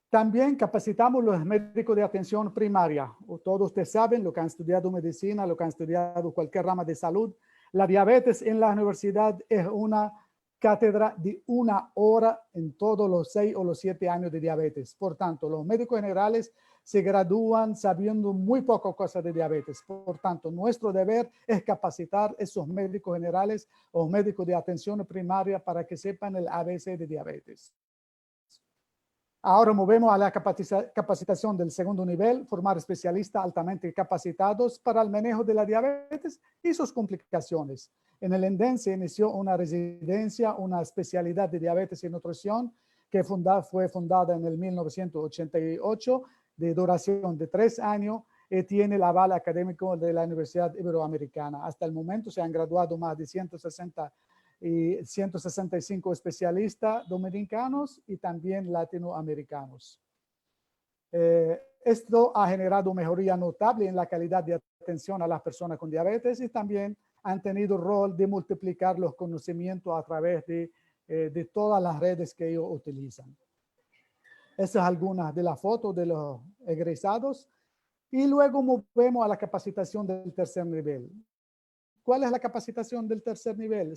También capacitamos los médicos de atención primaria. Todos ustedes saben, lo que han estudiado medicina, lo que han estudiado cualquier rama de salud, la diabetes en la universidad es una cátedra de 1 hora en todos los 6 o los 7 años de diabetes. Por tanto, los médicos generales se gradúan sabiendo muy poco cosas de diabetes. Por tanto, nuestro deber es capacitar a esos médicos generales o médicos de atención primaria para que sepan el ABC de diabetes. Ahora movemos a la capacitación del segundo nivel, formar especialistas altamente capacitados para el manejo de la diabetes y sus complicaciones. En el ENDEN se inició una residencia, una especialidad de diabetes y nutrición que fue fundada en el 1988, de duración de 3 años, y tiene el aval académico de la Universidad Iberoamericana. Hasta el momento se han graduado más de 165 especialistas dominicanos y también latinoamericanos. Esto ha generado mejoría notable en la calidad de atención a las personas con diabetes y también han tenido el rol de multiplicar los conocimientos a través de todas las redes que ellos utilizan. Estas son algunas de las fotos de los egresados y luego movemos a la capacitación del tercer nivel. ¿Cuál es la capacitación del tercer nivel?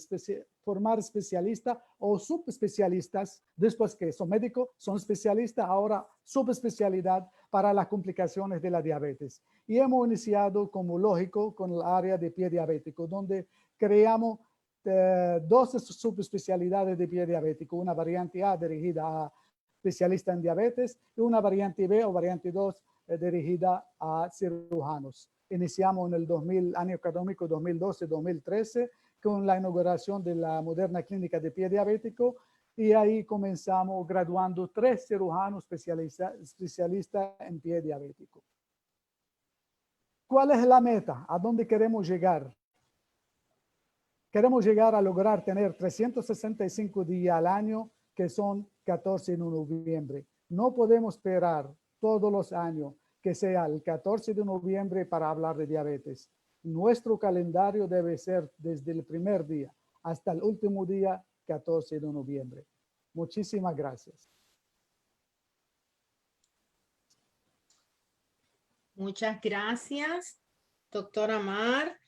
Formar especialistas o subespecialistas, después que son médicos, son especialistas, ahora subespecialidad para las complicaciones de la diabetes. Y hemos iniciado, como lógico, con el área de pie diabético, donde creamos 12 subespecialidades de pie diabético, una variante A dirigida a especialistas en diabetes y una variante B o variante 2 dirigida a cirujanos. Iniciamos en el año académico 2012-2013 con la inauguración de la moderna clínica de pie diabético y ahí comenzamos graduando 3 cirujanos especialistas en pie diabético. ¿Cuál es la meta? ¿A dónde queremos llegar? Queremos llegar a lograr tener 365 días al año, que son 14 de noviembre. No podemos esperar todos los años que sea el 14 de noviembre para hablar de diabetes. Nuestro calendario debe ser desde el primer día hasta el último día, 14 de noviembre. Muchísimas gracias. Muchas gracias, doctora Amar.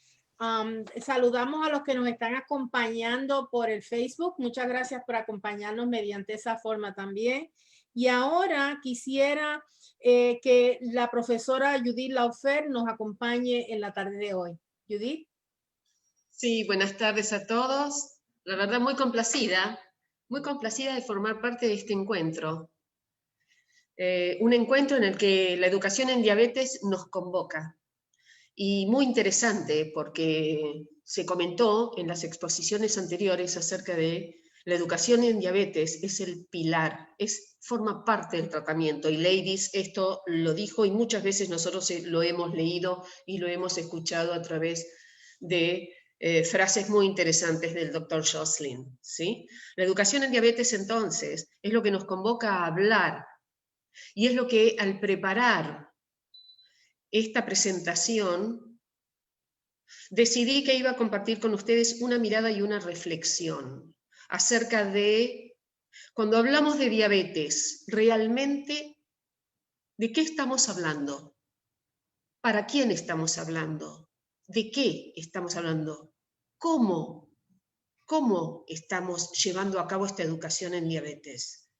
Saludamos a los que nos están acompañando por el Facebook. Muchas gracias por acompañarnos mediante esa forma también. Y ahora quisiera que la profesora Judith Laufer nos acompañe en la tarde de hoy. Judith. Sí, buenas tardes a todos. La verdad, muy complacida de formar parte de este encuentro. Un encuentro en el que la educación en diabetes nos convoca. Y muy interesante porque se comentó en las exposiciones anteriores acerca de la educación en diabetes es el pilar, forma parte del tratamiento. Y Ladies esto lo dijo y muchas veces nosotros lo hemos leído y lo hemos escuchado a través de frases muy interesantes del doctor Joslin, ¿sí? La educación en diabetes entonces es lo que nos convoca a hablar y es lo que al preparar esta presentación decidí que iba a compartir con ustedes una mirada y una reflexión acerca de, cuando hablamos de diabetes, realmente, ¿de qué estamos hablando? ¿Para quién estamos hablando? ¿De qué estamos hablando? ¿Cómo estamos llevando a cabo esta educación en diabetes?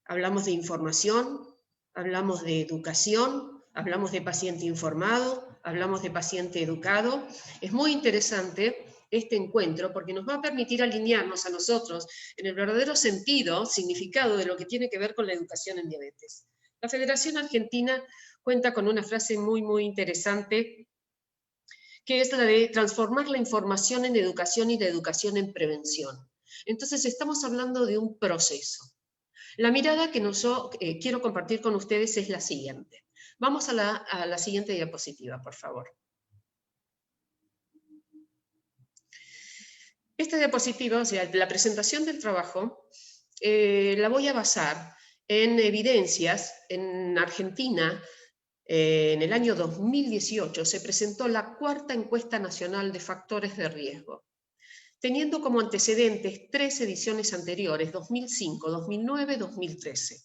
Hablamos de información, hablamos de educación, hablamos de paciente informado, hablamos de paciente educado. Es muy interesante este encuentro porque nos va a permitir alinearnos a nosotros en el verdadero sentido, significado de lo que tiene que ver con la educación en diabetes. La Federación Argentina cuenta con una frase muy, muy interesante, que es la de transformar la información en educación y la educación en prevención. Entonces estamos hablando de un proceso. La mirada que quiero compartir con ustedes es la siguiente. Vamos a la siguiente diapositiva, por favor. Esta diapositiva, o sea, la presentación del trabajo, la voy a basar en evidencias. En Argentina, en el año 2018, se presentó la 4ª encuesta nacional de factores de riesgo, teniendo como antecedentes 3 ediciones anteriores, 2005, 2009, 2013.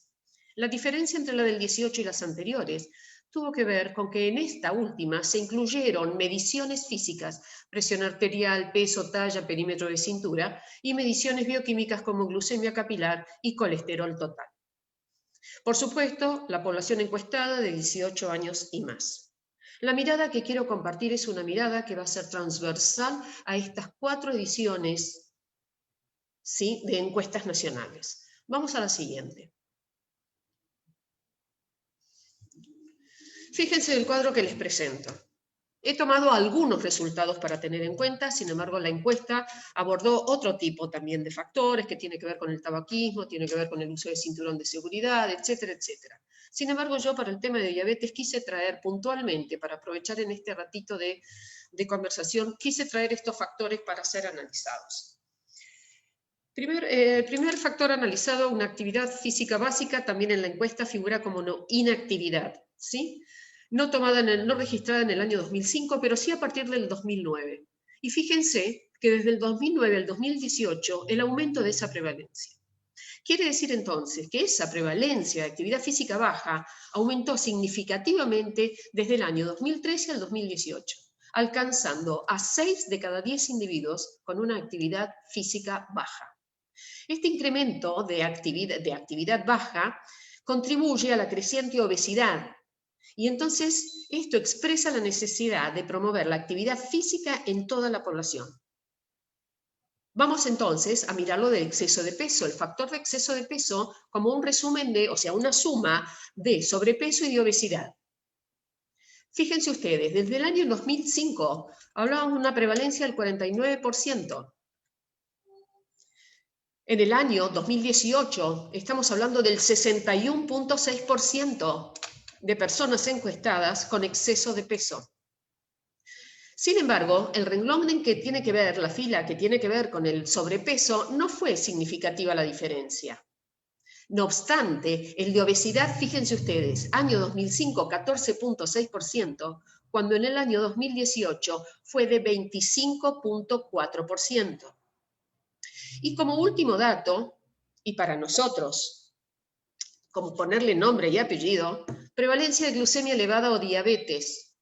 La diferencia entre la del 18 y las anteriores tuvo que ver con que en esta última se incluyeron mediciones físicas, presión arterial, peso, talla, perímetro de cintura, y mediciones bioquímicas como glucemia capilar y colesterol total. Por supuesto, la población encuestada de 18 años y más. La mirada que quiero compartir es una mirada que va a ser transversal a estas 4 ediciones, ¿sí?, de encuestas nacionales. Vamos a la siguiente. Fíjense el cuadro que les presento. He tomado algunos resultados para tener en cuenta, sin embargo la encuesta abordó otro tipo también de factores que tiene que ver con el tabaquismo, tiene que ver con el uso de cinturón de seguridad, etcétera, etcétera. Sin embargo, yo para el tema de diabetes quise traer puntualmente, para aprovechar en este ratito de conversación, quise traer estos factores para ser analizados. El primer factor analizado, una actividad física básica, también en la encuesta figura como inactividad, ¿sí? No registrada en el año 2005, pero sí a partir del 2009. Y fíjense que desde el 2009 al 2018, el aumento de esa prevalencia. Quiere decir entonces que esa prevalencia de actividad física baja aumentó significativamente desde el año 2013 al 2018, alcanzando a 6 de cada 10 individuos con una actividad física baja. Este incremento de actividad baja contribuye a la creciente obesidad. Y entonces esto expresa la necesidad de promover la actividad física en toda la población. Vamos entonces a mirarlo del exceso de peso, el factor de exceso de peso como un resumen una suma de sobrepeso y de obesidad. Fíjense ustedes, desde el año 2005 hablábamos de una prevalencia del 49%. En el año 2018 estamos hablando del 61.6%. de personas encuestadas con exceso de peso. Sin embargo, el renglón en que tiene que ver, la fila que tiene que ver con el sobrepeso, no fue significativa la diferencia. No obstante, el de obesidad, fíjense ustedes, año 2005, 14.6%, cuando en el año 2018 fue de 25.4%. Y como último dato, y para nosotros, como ponerle nombre y apellido, prevalencia de glucemia elevada o diabetes.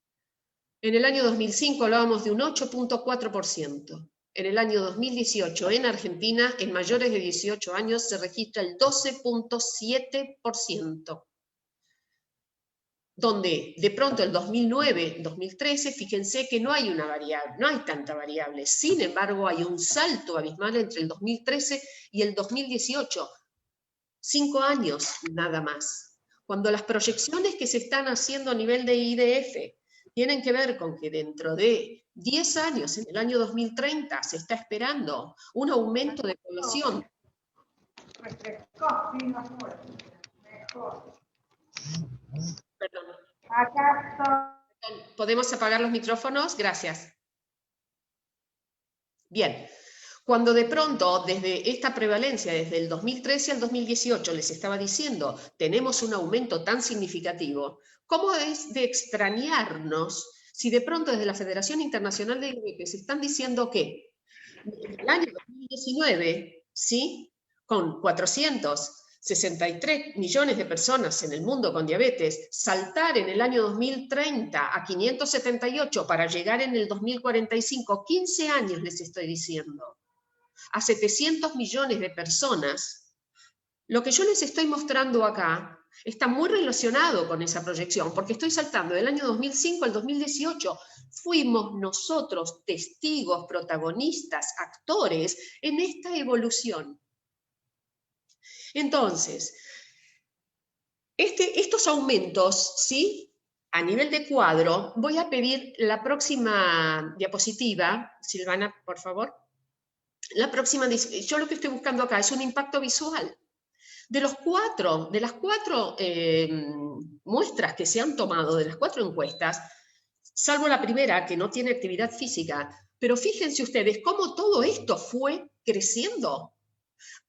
En el año 2005 hablábamos de un 8.4%. En el año 2018 en Argentina, en mayores de 18 años, se registra el 12.7%. Donde de pronto el 2009, 2013, fíjense que no hay una variable, no hay tanta variable. Sin embargo, hay un salto abismal entre el 2013 y el 2018. 5 años nada más. Cuando las proyecciones que se están haciendo a nivel de IDF tienen que ver con que dentro de 10 años, en el año 2030, se está esperando un aumento de población. Perdón. ¿Podemos apagar los micrófonos? Gracias. Bien. Cuando de pronto, desde esta prevalencia, desde el 2013 al 2018, les estaba diciendo, tenemos un aumento tan significativo, ¿cómo es de extrañarnos Si de pronto desde la Federación Internacional de Diabetes están diciendo que en el año 2019, ¿sí?, con 463 millones de personas en el mundo con diabetes, saltar en el año 2030 a 578 para llegar en el 2045, 15 años les estoy diciendo, a 700 millones de personas, lo que yo les estoy mostrando acá está muy relacionado con esa proyección, porque estoy saltando del año 2005 al 2018. Fuimos nosotros testigos, protagonistas, actores en esta evolución. Entonces, estos aumentos, ¿sí?, a nivel de cuadro, voy a pedir la próxima diapositiva, Silvana, por favor. La próxima, yo lo que estoy buscando acá es un impacto visual. De las cuatro muestras que se han tomado, de las 4 encuestas, salvo la primera, que no tiene actividad física, pero fíjense ustedes cómo todo esto fue creciendo.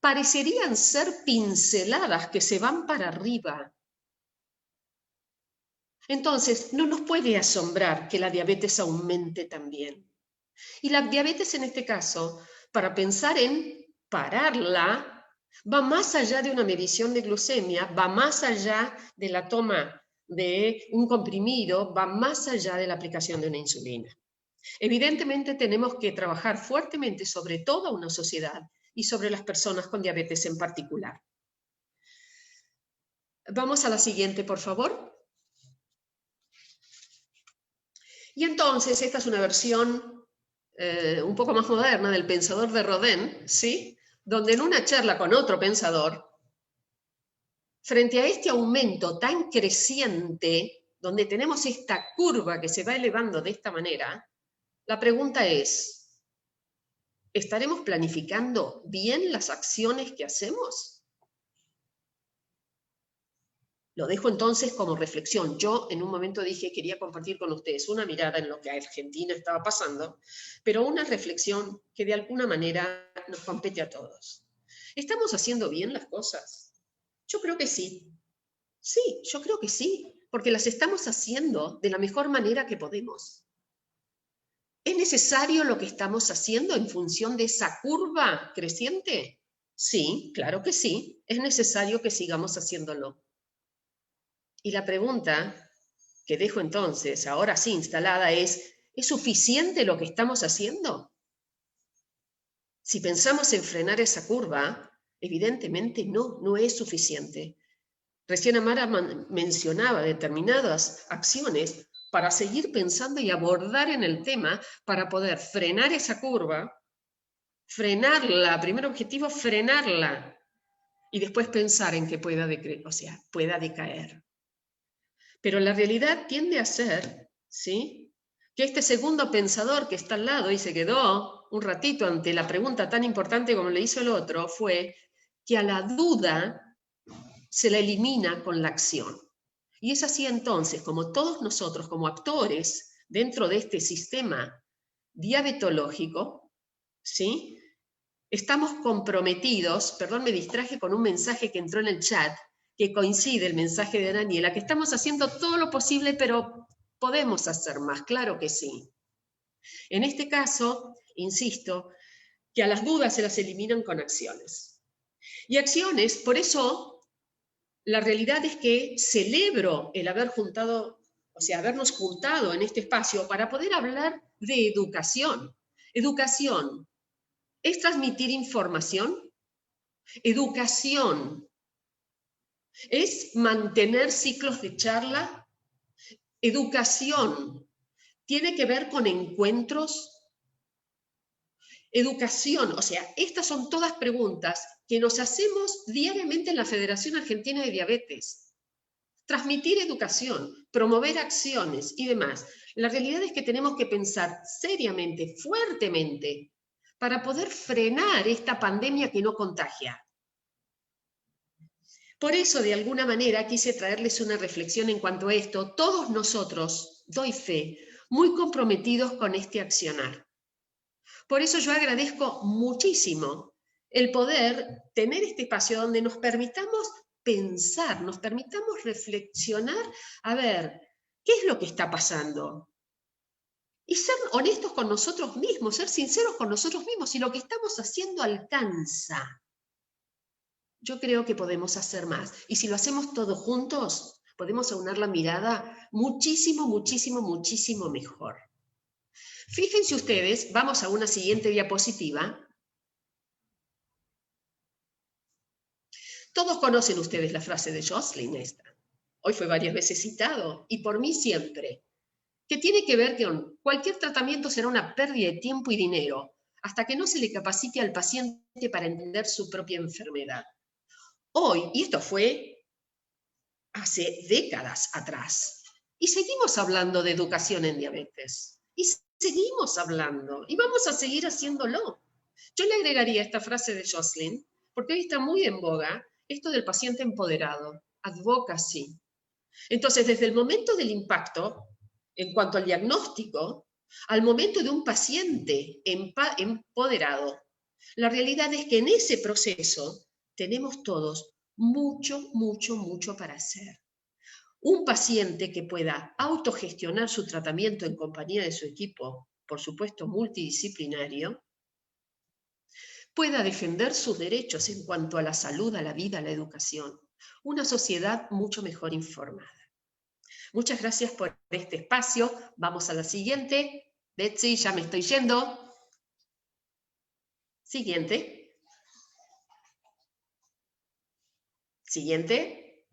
Parecerían ser pinceladas que se van para arriba. Entonces, no nos puede asombrar que la diabetes aumente también. Y la diabetes en este caso, para pensar en pararla, va más allá de una medición de glucemia, va más allá de la toma de un comprimido, va más allá de la aplicación de una insulina. Evidentemente tenemos que trabajar fuertemente sobre toda una sociedad y sobre las personas con diabetes en particular. Vamos a la siguiente, por favor. Y entonces, esta es una versión un poco más moderna del pensador de Rodin, ¿sí?, donde en una charla con otro pensador, frente a este aumento tan creciente, donde tenemos esta curva que se va elevando de esta manera, la pregunta es, ¿estaremos planificando bien las acciones que hacemos? Lo dejo entonces como reflexión. Yo en un momento dije, quería compartir con ustedes una mirada en lo que a Argentina estaba pasando, pero una reflexión que de alguna manera nos compete a todos. ¿Estamos haciendo bien las cosas? Yo creo que sí. Sí, yo creo que sí, porque las estamos haciendo de la mejor manera que podemos. ¿Es necesario lo que estamos haciendo en función de esa curva creciente? Sí, claro que sí. Es necesario que sigamos haciéndolo. Y la pregunta que dejo entonces, ahora sí instalada, ¿es suficiente lo que estamos haciendo? Si pensamos en frenar esa curva, evidentemente no es suficiente. Recién Amara mencionaba determinadas acciones para seguir pensando y abordar en el tema para poder frenar esa curva, frenarla, primer objetivo, frenarla, y después pensar en que pueda decaer. Pero la realidad tiende a ser, ¿sí?, que este segundo pensador que está al lado y se quedó un ratito ante la pregunta tan importante como le hizo el otro, fue que a la duda se la elimina con la acción. Y es así entonces, como todos nosotros, como actores dentro de este sistema diabetológico, ¿sí?, estamos comprometidos, perdón, me distraje con un mensaje que entró en el chat, que coincide el mensaje de Daniela, que estamos haciendo todo lo posible, pero podemos hacer más, claro que sí. En este caso, insisto, que a las dudas se las eliminan con acciones. Y acciones, por eso, la realidad es que celebro el haber juntado, habernos juntado en este espacio para poder hablar de educación. Educación es transmitir información. Educación es mantener ciclos de charla. Educación tiene que ver con encuentros. Educación, estas son todas preguntas que nos hacemos diariamente en la Federación Argentina de Diabetes. Transmitir educación, promover acciones y demás. La realidad es que tenemos que pensar seriamente, fuertemente, para poder frenar esta pandemia que no contagia. Por eso, de alguna manera, quise traerles una reflexión en cuanto a esto. Todos nosotros, doy fe, muy comprometidos con este accionar. Por eso yo agradezco muchísimo el poder tener este espacio donde nos permitamos pensar, nos permitamos reflexionar, a ver, ¿qué es lo que está pasando? y ser honestos con nosotros mismos, ser sinceros con nosotros mismos, si lo que estamos haciendo alcanza. Yo creo que podemos hacer más. Y si lo hacemos todos juntos, podemos aunar la mirada muchísimo, muchísimo, muchísimo mejor. Fíjense ustedes, vamos a una siguiente diapositiva. Todos conocen ustedes la frase de Jocelyn esta. Hoy fue varias veces citado, y por mí siempre, que tiene que ver con cualquier tratamiento será una pérdida de tiempo y dinero, hasta que no se le capacite al paciente para entender su propia enfermedad. Hoy, y esto fue hace décadas atrás, y seguimos hablando de educación en diabetes, y seguimos hablando, y vamos a seguir haciéndolo. Yo le agregaría esta frase de Jocelyn, porque hoy está muy en boga, esto del paciente empoderado, advocacy. Entonces, desde el momento del impacto, en cuanto al diagnóstico, al momento de un paciente empoderado, la realidad es que en ese proceso tenemos todos mucho, mucho, mucho para hacer. Un paciente que pueda autogestionar su tratamiento en compañía de su equipo, por supuesto multidisciplinario, pueda defender sus derechos en cuanto a la salud, a la vida, a la educación. Una sociedad mucho mejor informada. Muchas gracias por este espacio. Vamos a la siguiente. Betsy, ya me estoy yendo. Siguiente. Siguiente.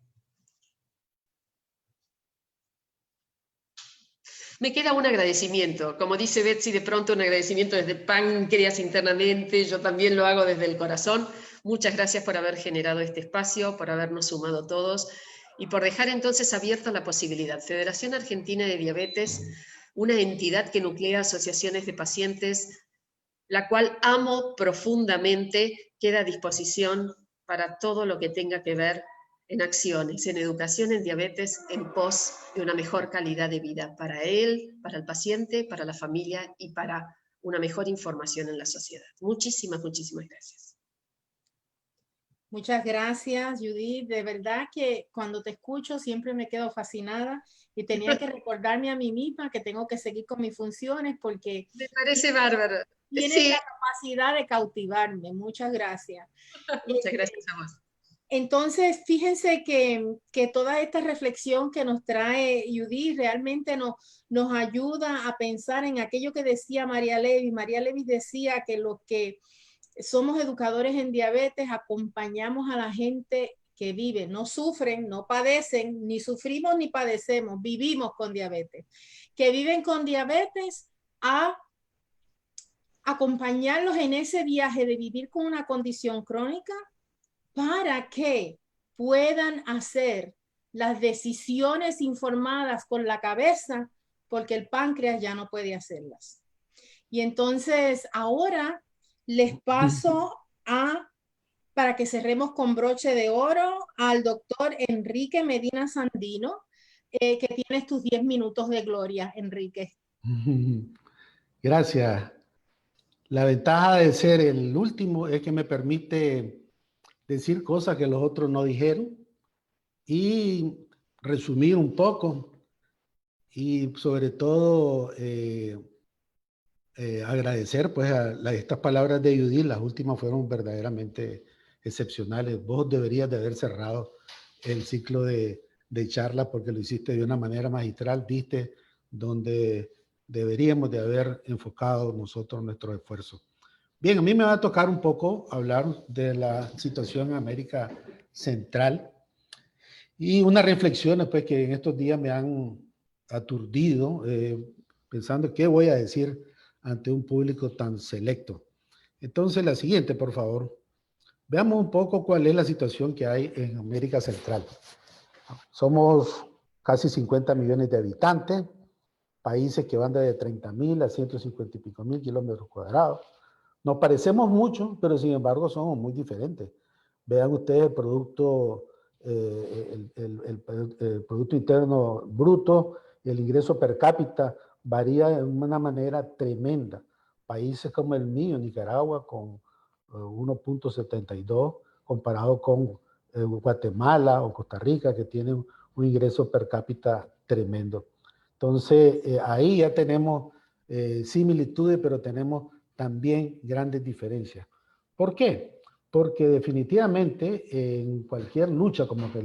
Me queda un agradecimiento. Como dice Betsy, de pronto un agradecimiento desde páncreas internamente. Yo también lo hago desde el corazón. Muchas gracias por haber generado este espacio, por habernos sumado todos y por dejar entonces abierta la posibilidad. Federación Argentina de Diabetes, una entidad que nuclea asociaciones de pacientes, la cual amo profundamente, queda a disposición para todo lo que tenga que ver en acciones, en educación en diabetes, en pos de una mejor calidad de vida para él, para el paciente, para la familia y para una mejor información en la sociedad. Muchísimas, muchísimas gracias. Muchas gracias, Judith. De verdad que cuando te escucho siempre me quedo fascinada y tenía que recordarme a mí misma que tengo que seguir con mis funciones porque Me parece bárbaro. Tienes Sí. la capacidad de cautivarme. Muchas gracias. Muchas gracias a vos. Entonces, fíjense que toda esta reflexión que nos trae Judith realmente nos ayuda a pensar en aquello que decía María Levis. María Levis decía que los que somos educadores en diabetes acompañamos a la gente que vive, no sufren, no padecen, ni sufrimos ni padecemos, vivimos con diabetes. Que viven con diabetes a acompañarlos en ese viaje de vivir con una condición crónica para que puedan hacer las decisiones informadas con la cabeza, porque el páncreas ya no puede hacerlas. Y entonces ahora les paso para que cerremos con broche de oro, al doctor Enrique Medina Sandino, que tienes tus 10 minutos de gloria, Enrique. Gracias. La ventaja de ser el último es que me permite decir cosas que los otros no dijeron y resumir un poco y sobre todo agradecer pues estas palabras de Judith. Las últimas fueron verdaderamente excepcionales. Vos deberías de haber cerrado el ciclo de charla porque lo hiciste de una manera magistral, diste donde deberíamos de haber enfocado nosotros nuestro esfuerzo. Bien, a mí me va a tocar un poco hablar de la situación en América Central y unas reflexiones pues, que en estos días me han aturdido, pensando qué voy a decir ante un público tan selecto. Entonces, la siguiente, por favor. Veamos un poco cuál es la situación que hay en América Central. Somos casi 50 millones de habitantes, países que van de 30.000 a 150 y pico mil kilómetros cuadrados. Nos parecemos mucho, pero sin embargo somos muy diferentes. Vean ustedes el producto, el Producto Interno Bruto, el ingreso per cápita varía de una manera tremenda. Países como el mío, Nicaragua, con 1.72, comparado con Guatemala o Costa Rica, que tienen un ingreso per cápita tremendo. Entonces, ahí ya tenemos similitudes, pero tenemos también grandes diferencias. ¿Por qué? Porque definitivamente en cualquier lucha como que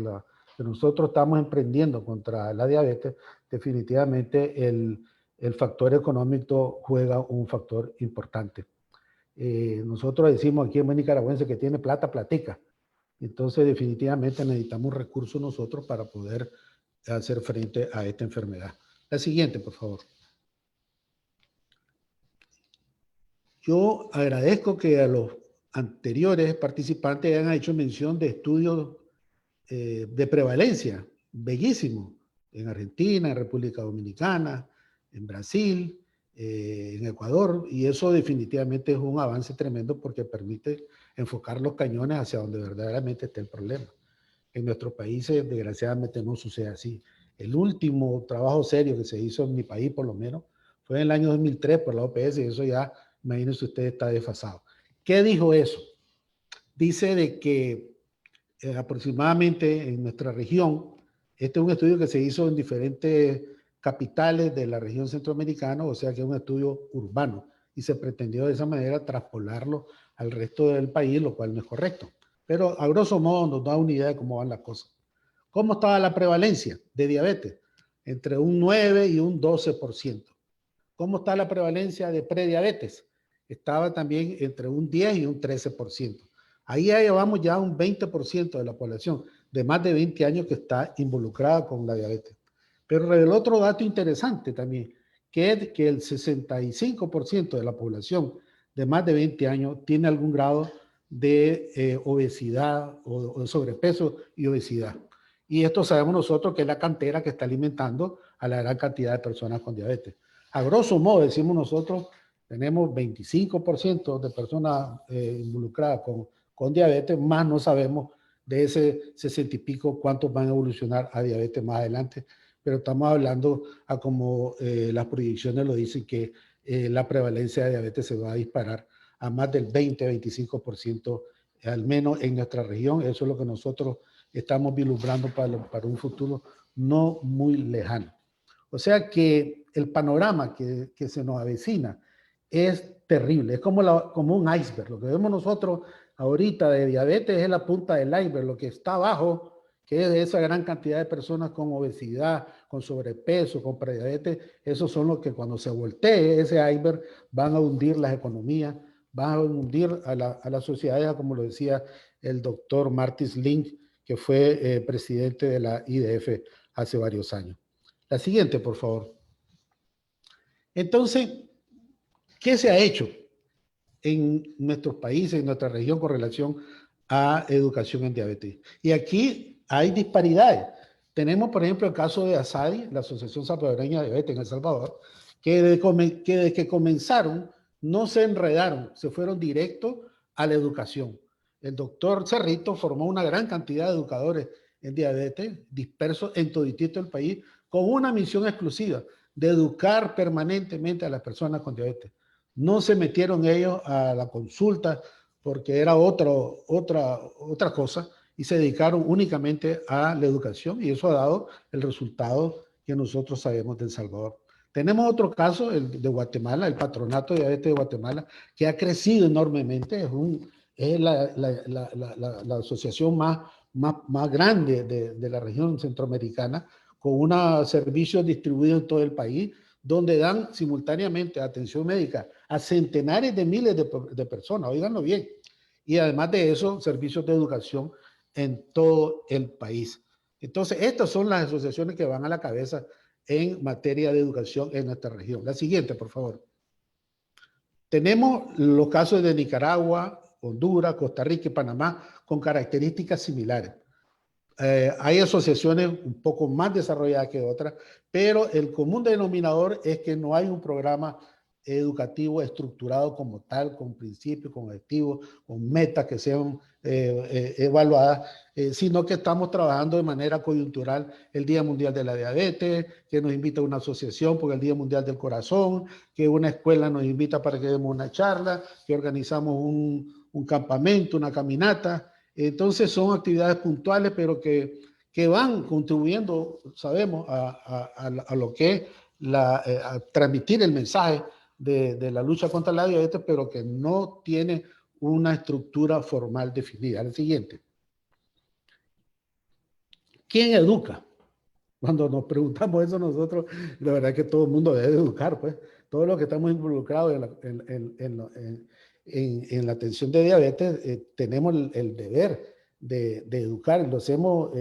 nosotros estamos emprendiendo contra la diabetes, definitivamente el factor económico juega un factor importante. Nosotros decimos aquí en buen nicaragüense que tiene plata, platica. Entonces definitivamente necesitamos recursos nosotros para poder hacer frente a esta enfermedad. La siguiente, por favor. Yo agradezco que a los anteriores participantes hayan hecho mención de estudios de prevalencia, bellísimo, en Argentina, en República Dominicana, en Brasil, en Ecuador, y eso definitivamente es un avance tremendo porque permite enfocar los cañones hacia donde verdaderamente está el problema. En nuestros países, desgraciadamente, no sucede así. El último trabajo serio que se hizo en mi país, por lo menos, fue en el año 2003 por la OPS, y eso ya, imagínense ustedes, está desfasado. ¿Qué dijo eso? Dice de que aproximadamente en nuestra región, este es un estudio que se hizo en diferentes capitales de la región centroamericana, o sea que es un estudio urbano, y se pretendió de esa manera traspolarlo al resto del país, lo cual no es correcto. Pero a grosso modo nos da una idea de cómo van las cosas. ¿Cómo estaba la prevalencia de diabetes? Entre un 9 y un 12%. ¿Cómo está la prevalencia de prediabetes? Estaba también entre un 10 y un 13%. Ahí ya llevamos ya un 20% de la población de más de 20 años que está involucrada con la diabetes. Pero reveló otro dato interesante también, que es que el 65% de la población de más de 20 años tiene algún grado de obesidad o sobrepeso y obesidad. Y esto sabemos nosotros que es la cantera que está alimentando a la gran cantidad de personas con diabetes. A grosso modo, decimos nosotros, tenemos 25% de personas involucradas con diabetes, más no sabemos de ese 60 y pico cuántos van a evolucionar a diabetes más adelante, pero estamos hablando a como las proyecciones lo dicen que la prevalencia de diabetes se va a disparar a más del 20-25%, al menos en nuestra región. Eso es lo que nosotros estamos vislumbrando para un futuro no muy lejano. O sea que el panorama que se nos avecina es terrible, es como un iceberg. Lo que vemos nosotros ahorita de diabetes es la punta del iceberg, lo que está abajo, que es esa gran cantidad de personas con obesidad, con sobrepeso, con prediabetes, esos son los que cuando se voltee ese iceberg van a hundir las economías, van a hundir a la sociedad, como lo decía el doctor Martis Link, que fue presidente de la IDF hace varios años. La siguiente, por favor. Entonces, ¿qué se ha hecho en nuestros países, en nuestra región con relación a educación en diabetes? Y aquí hay disparidades. Tenemos, por ejemplo, el caso de ASADI, la Asociación Salvadoreña de Diabetes en El Salvador, que desde que comenzaron no se enredaron, se fueron directo a la educación. El doctor Cerrito formó una gran cantidad de educadores en diabetes dispersos en toditito el país con una misión exclusiva de educar permanentemente a las personas con diabetes. No se metieron ellos a la consulta porque era otra cosa y se dedicaron únicamente a la educación y eso ha dado el resultado que nosotros sabemos de El Salvador. Tenemos otro caso, el de Guatemala, el Patronato de Diabetes de Guatemala, que ha crecido enormemente, es la asociación más grande de la región centroamericana, con unos servicios distribuidos en todo el país, donde dan simultáneamente atención médica a centenares de miles de personas, oíganlo bien, y además de eso, servicios de educación en todo el país. Entonces, estas son las asociaciones que van a la cabeza en materia de educación en nuestra región. La siguiente, por favor. Tenemos los casos de Nicaragua, Honduras, Costa Rica y Panamá con características similares. Hay asociaciones un poco más desarrolladas que otras, pero el común denominador es que no hay un programa educativo estructurado como tal, con principios, con objetivos, con metas que sean evaluadas, sino que estamos trabajando de manera coyuntural el Día Mundial de la Diabetes, que nos invita a una asociación por el Día Mundial del Corazón, que una escuela nos invita para que demos una charla, que organizamos un campamento, una caminata. Entonces son actividades puntuales, pero que van contribuyendo, sabemos, a lo que es a transmitir el mensaje de la lucha contra la diabetes, pero que no tiene una estructura formal definida. El siguiente. ¿Quién educa? Cuando nos preguntamos eso nosotros, la verdad es que todo el mundo debe educar, pues. Todos los que estamos involucrados en la atención de diabetes, tenemos el deber de educar, lo hacemos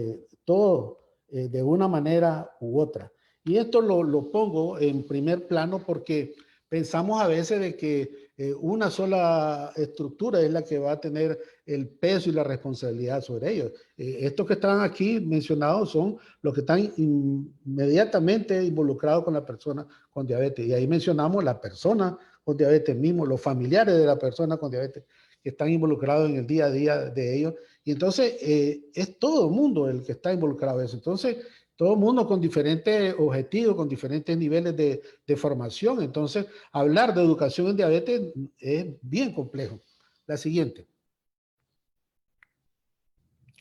todos de una manera u otra. Y esto lo pongo en primer plano porque pensamos a veces de que una sola estructura es la que va a tener el peso y la responsabilidad sobre ellos. Estos que están aquí mencionados son los que están inmediatamente involucrados con la persona con diabetes. Y ahí mencionamos la persona con diabetes mismo, los familiares de la persona con diabetes que están involucrados en el día a día de ellos. Y entonces es todo el mundo el que está involucrado en eso. Entonces, todo el mundo con diferentes objetivos, con diferentes niveles de formación. Entonces, hablar de educación en diabetes es bien complejo. La siguiente.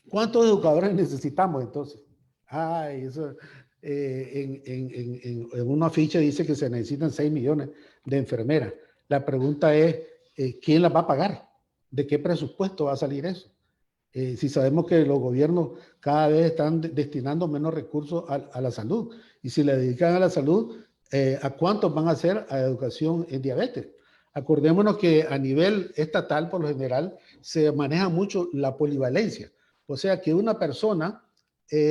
¿Cuántos educadores necesitamos entonces? Ay, eso, en una ficha dice que se necesitan 6 millones de enfermeras. La pregunta es, ¿quién las va a pagar? ¿De qué presupuesto va a salir eso? Si sabemos que los gobiernos cada vez están destinando menos recursos a la salud. Y si le dedican a la salud, ¿a cuántos van a hacer a educación en diabetes? Acordémonos que a nivel estatal, por lo general, se maneja mucho la polivalencia. O sea, que una persona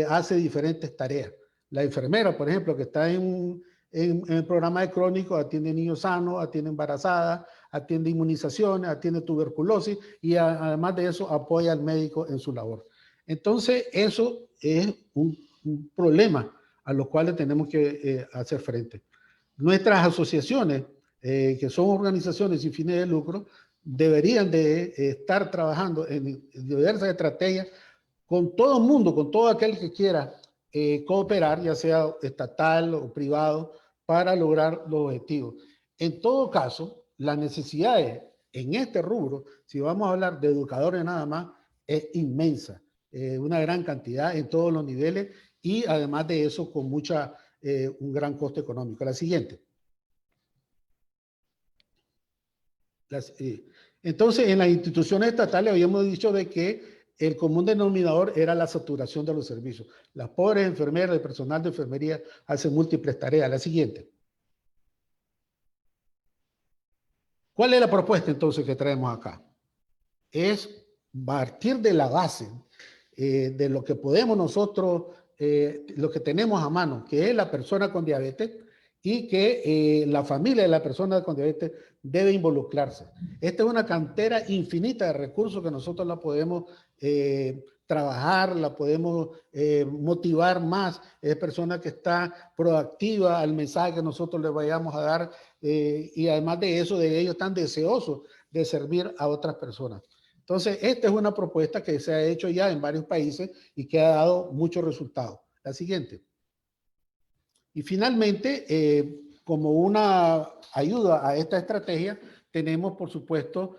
hace diferentes tareas. La enfermera, por ejemplo, que está en el programa de crónico, atiende niños sanos, atiende embarazadas, atiende inmunizaciones, atiende tuberculosis y además de eso apoya al médico en su labor. Entonces, eso es un problema a los cuales tenemos que hacer frente. Nuestras asociaciones, que son organizaciones sin fines de lucro, deberían de estar trabajando en diversas estrategias con todo el mundo, con todo aquel que quiera cooperar, ya sea estatal o privado, para lograr los objetivos. En todo caso, las necesidades en este rubro, si vamos a hablar de educadores nada más, es inmensa, una gran cantidad en todos los niveles y además de eso con un gran costo económico. La siguiente. Entonces, en las instituciones estatales habíamos dicho de que el común denominador era la saturación de los servicios. Las pobres enfermeras, el personal de enfermería hacen múltiples tareas. La siguiente. ¿Cuál es la propuesta entonces que traemos acá? Es partir de la base de lo que podemos nosotros, lo que tenemos a mano, que es la persona con diabetes y que la familia de la persona con diabetes debe involucrarse. Esta es una cantera infinita de recursos que nosotros la podemos trabajar, la podemos motivar más. Es persona que está proactiva al mensaje que nosotros le vayamos a dar y además de eso, de ellos están deseosos de servir a otras personas. Entonces, esta es una propuesta que se ha hecho ya en varios países y que ha dado muchos resultados. La siguiente. Y finalmente, como una ayuda a esta estrategia, tenemos, por supuesto,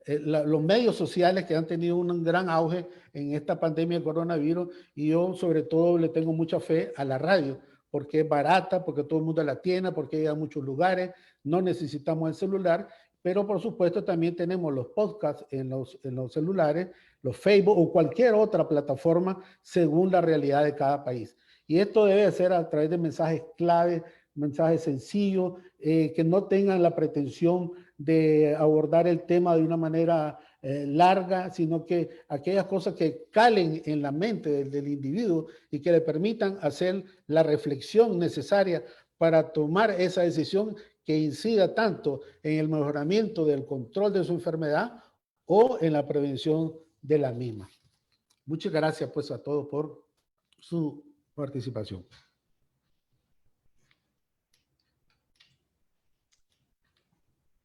los medios sociales que han tenido un gran auge en esta pandemia de coronavirus y yo sobre todo le tengo mucha fe a la radio porque es barata, porque todo el mundo la tiene, porque llega a muchos lugares, no necesitamos el celular, pero por supuesto también tenemos los podcasts en los celulares, los Facebook o cualquier otra plataforma según la realidad de cada país. Y esto debe ser a través de mensajes claves, mensajes sencillos, que no tengan la pretensión de abordar el tema de una manera larga, sino que aquellas cosas que calen en la mente del individuo y que le permitan hacer la reflexión necesaria para tomar esa decisión que incida tanto en el mejoramiento del control de su enfermedad o en la prevención de la misma. Muchas gracias pues a todos por su participación.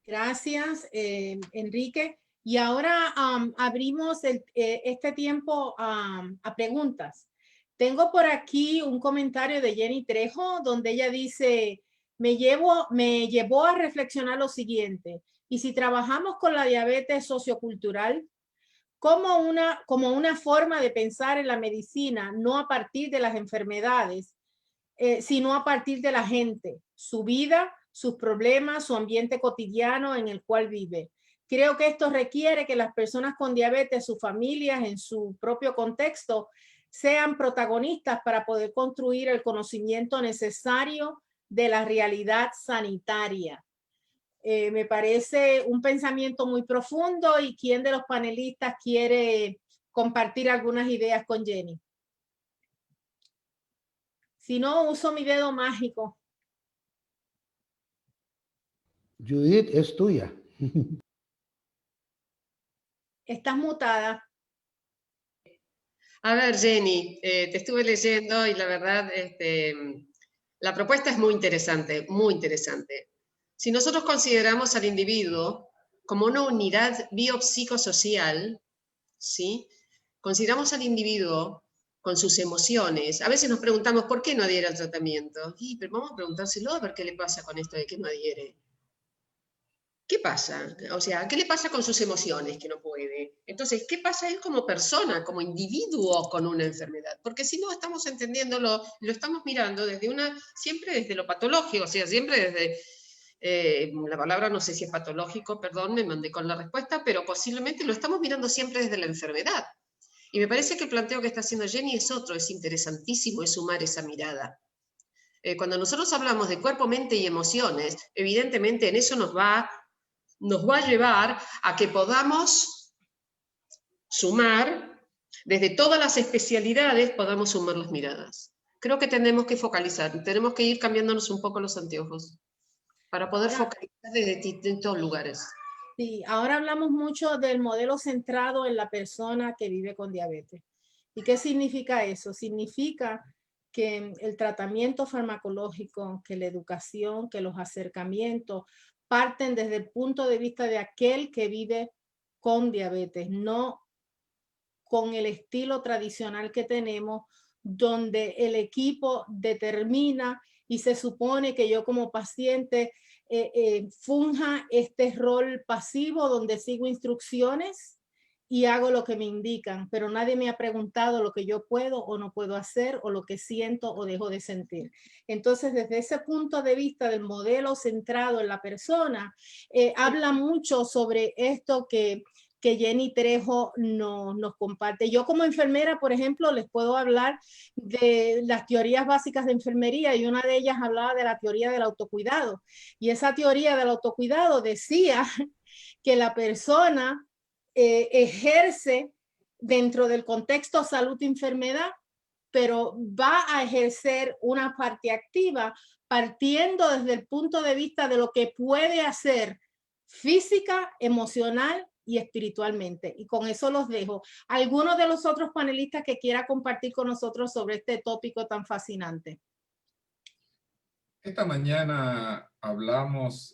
Gracias, Enrique. Y ahora abrimos este tiempo a preguntas. Tengo por aquí un comentario de Jenny Trejo, donde ella dice, me llevó a reflexionar lo siguiente. Y si trabajamos con la diabetes sociocultural como una forma de pensar en la medicina, no a partir de las enfermedades, sino a partir de la gente, su vida, sus problemas, su ambiente cotidiano en el cual vive. Creo que esto requiere que las personas con diabetes, sus familias, en su propio contexto, sean protagonistas para poder construir el conocimiento necesario de la realidad sanitaria. Me parece un pensamiento muy profundo. ¿Y quién de los panelistas quiere compartir algunas ideas con Jenny? Si no, uso mi dedo mágico. Judith, es tuya. Estás mutada. A ver, Jenny, te estuve leyendo y la verdad, la propuesta es muy interesante, muy interesante. Si nosotros consideramos al individuo como una unidad biopsicosocial, ¿sí? Consideramos al individuo con sus emociones. A veces nos preguntamos, ¿por qué no adhiere al tratamiento? Pero vamos a preguntárselo a ver qué le pasa con esto de que no adhiere. ¿Qué pasa? O sea, ¿qué le pasa con sus emociones que no puede? Entonces, ¿qué pasa él como persona, como individuo con una enfermedad? Porque si no estamos entendiéndolo, lo estamos mirando siempre desde lo patológico, o sea, siempre desde, la palabra no sé si es patológico, perdón, me mandé con la respuesta, pero posiblemente lo estamos mirando siempre desde la enfermedad. Y me parece que el planteo que está haciendo Jenny es otro, es interesantísimo, es sumar esa mirada. Cuando nosotros hablamos de cuerpo, mente y emociones, evidentemente en eso nos va a llevar a que podamos sumar, desde todas las especialidades, podamos sumar las miradas. Creo que tenemos que focalizar, tenemos que ir cambiándonos un poco los anteojos para poder focalizar desde distintos lugares. Sí, ahora hablamos mucho del modelo centrado en la persona que vive con diabetes. ¿Y qué significa eso? Significa que el tratamiento farmacológico, que la educación, que los acercamientos parten desde el punto de vista de aquel que vive con diabetes, no con el estilo tradicional que tenemos, donde el equipo determina y se supone que yo como paciente funja este rol pasivo donde sigo instrucciones y hago lo que me indican, pero nadie me ha preguntado lo que yo puedo o no puedo hacer o lo que siento o dejo de sentir. Entonces, desde ese punto de vista del modelo centrado en la persona, habla mucho sobre esto que Jenny Trejo nos comparte. Yo como enfermera, por ejemplo, les puedo hablar de las teorías básicas de enfermería y una de ellas hablaba de la teoría del autocuidado. Y esa teoría del autocuidado decía que la persona ejerce dentro del contexto salud-enfermedad, pero va a ejercer una parte activa partiendo desde el punto de vista de lo que puede hacer física, emocional y espiritualmente. Y con eso los dejo. ¿Alguno de los otros panelistas que quiera compartir con nosotros sobre este tópico tan fascinante? Esta mañana hablamos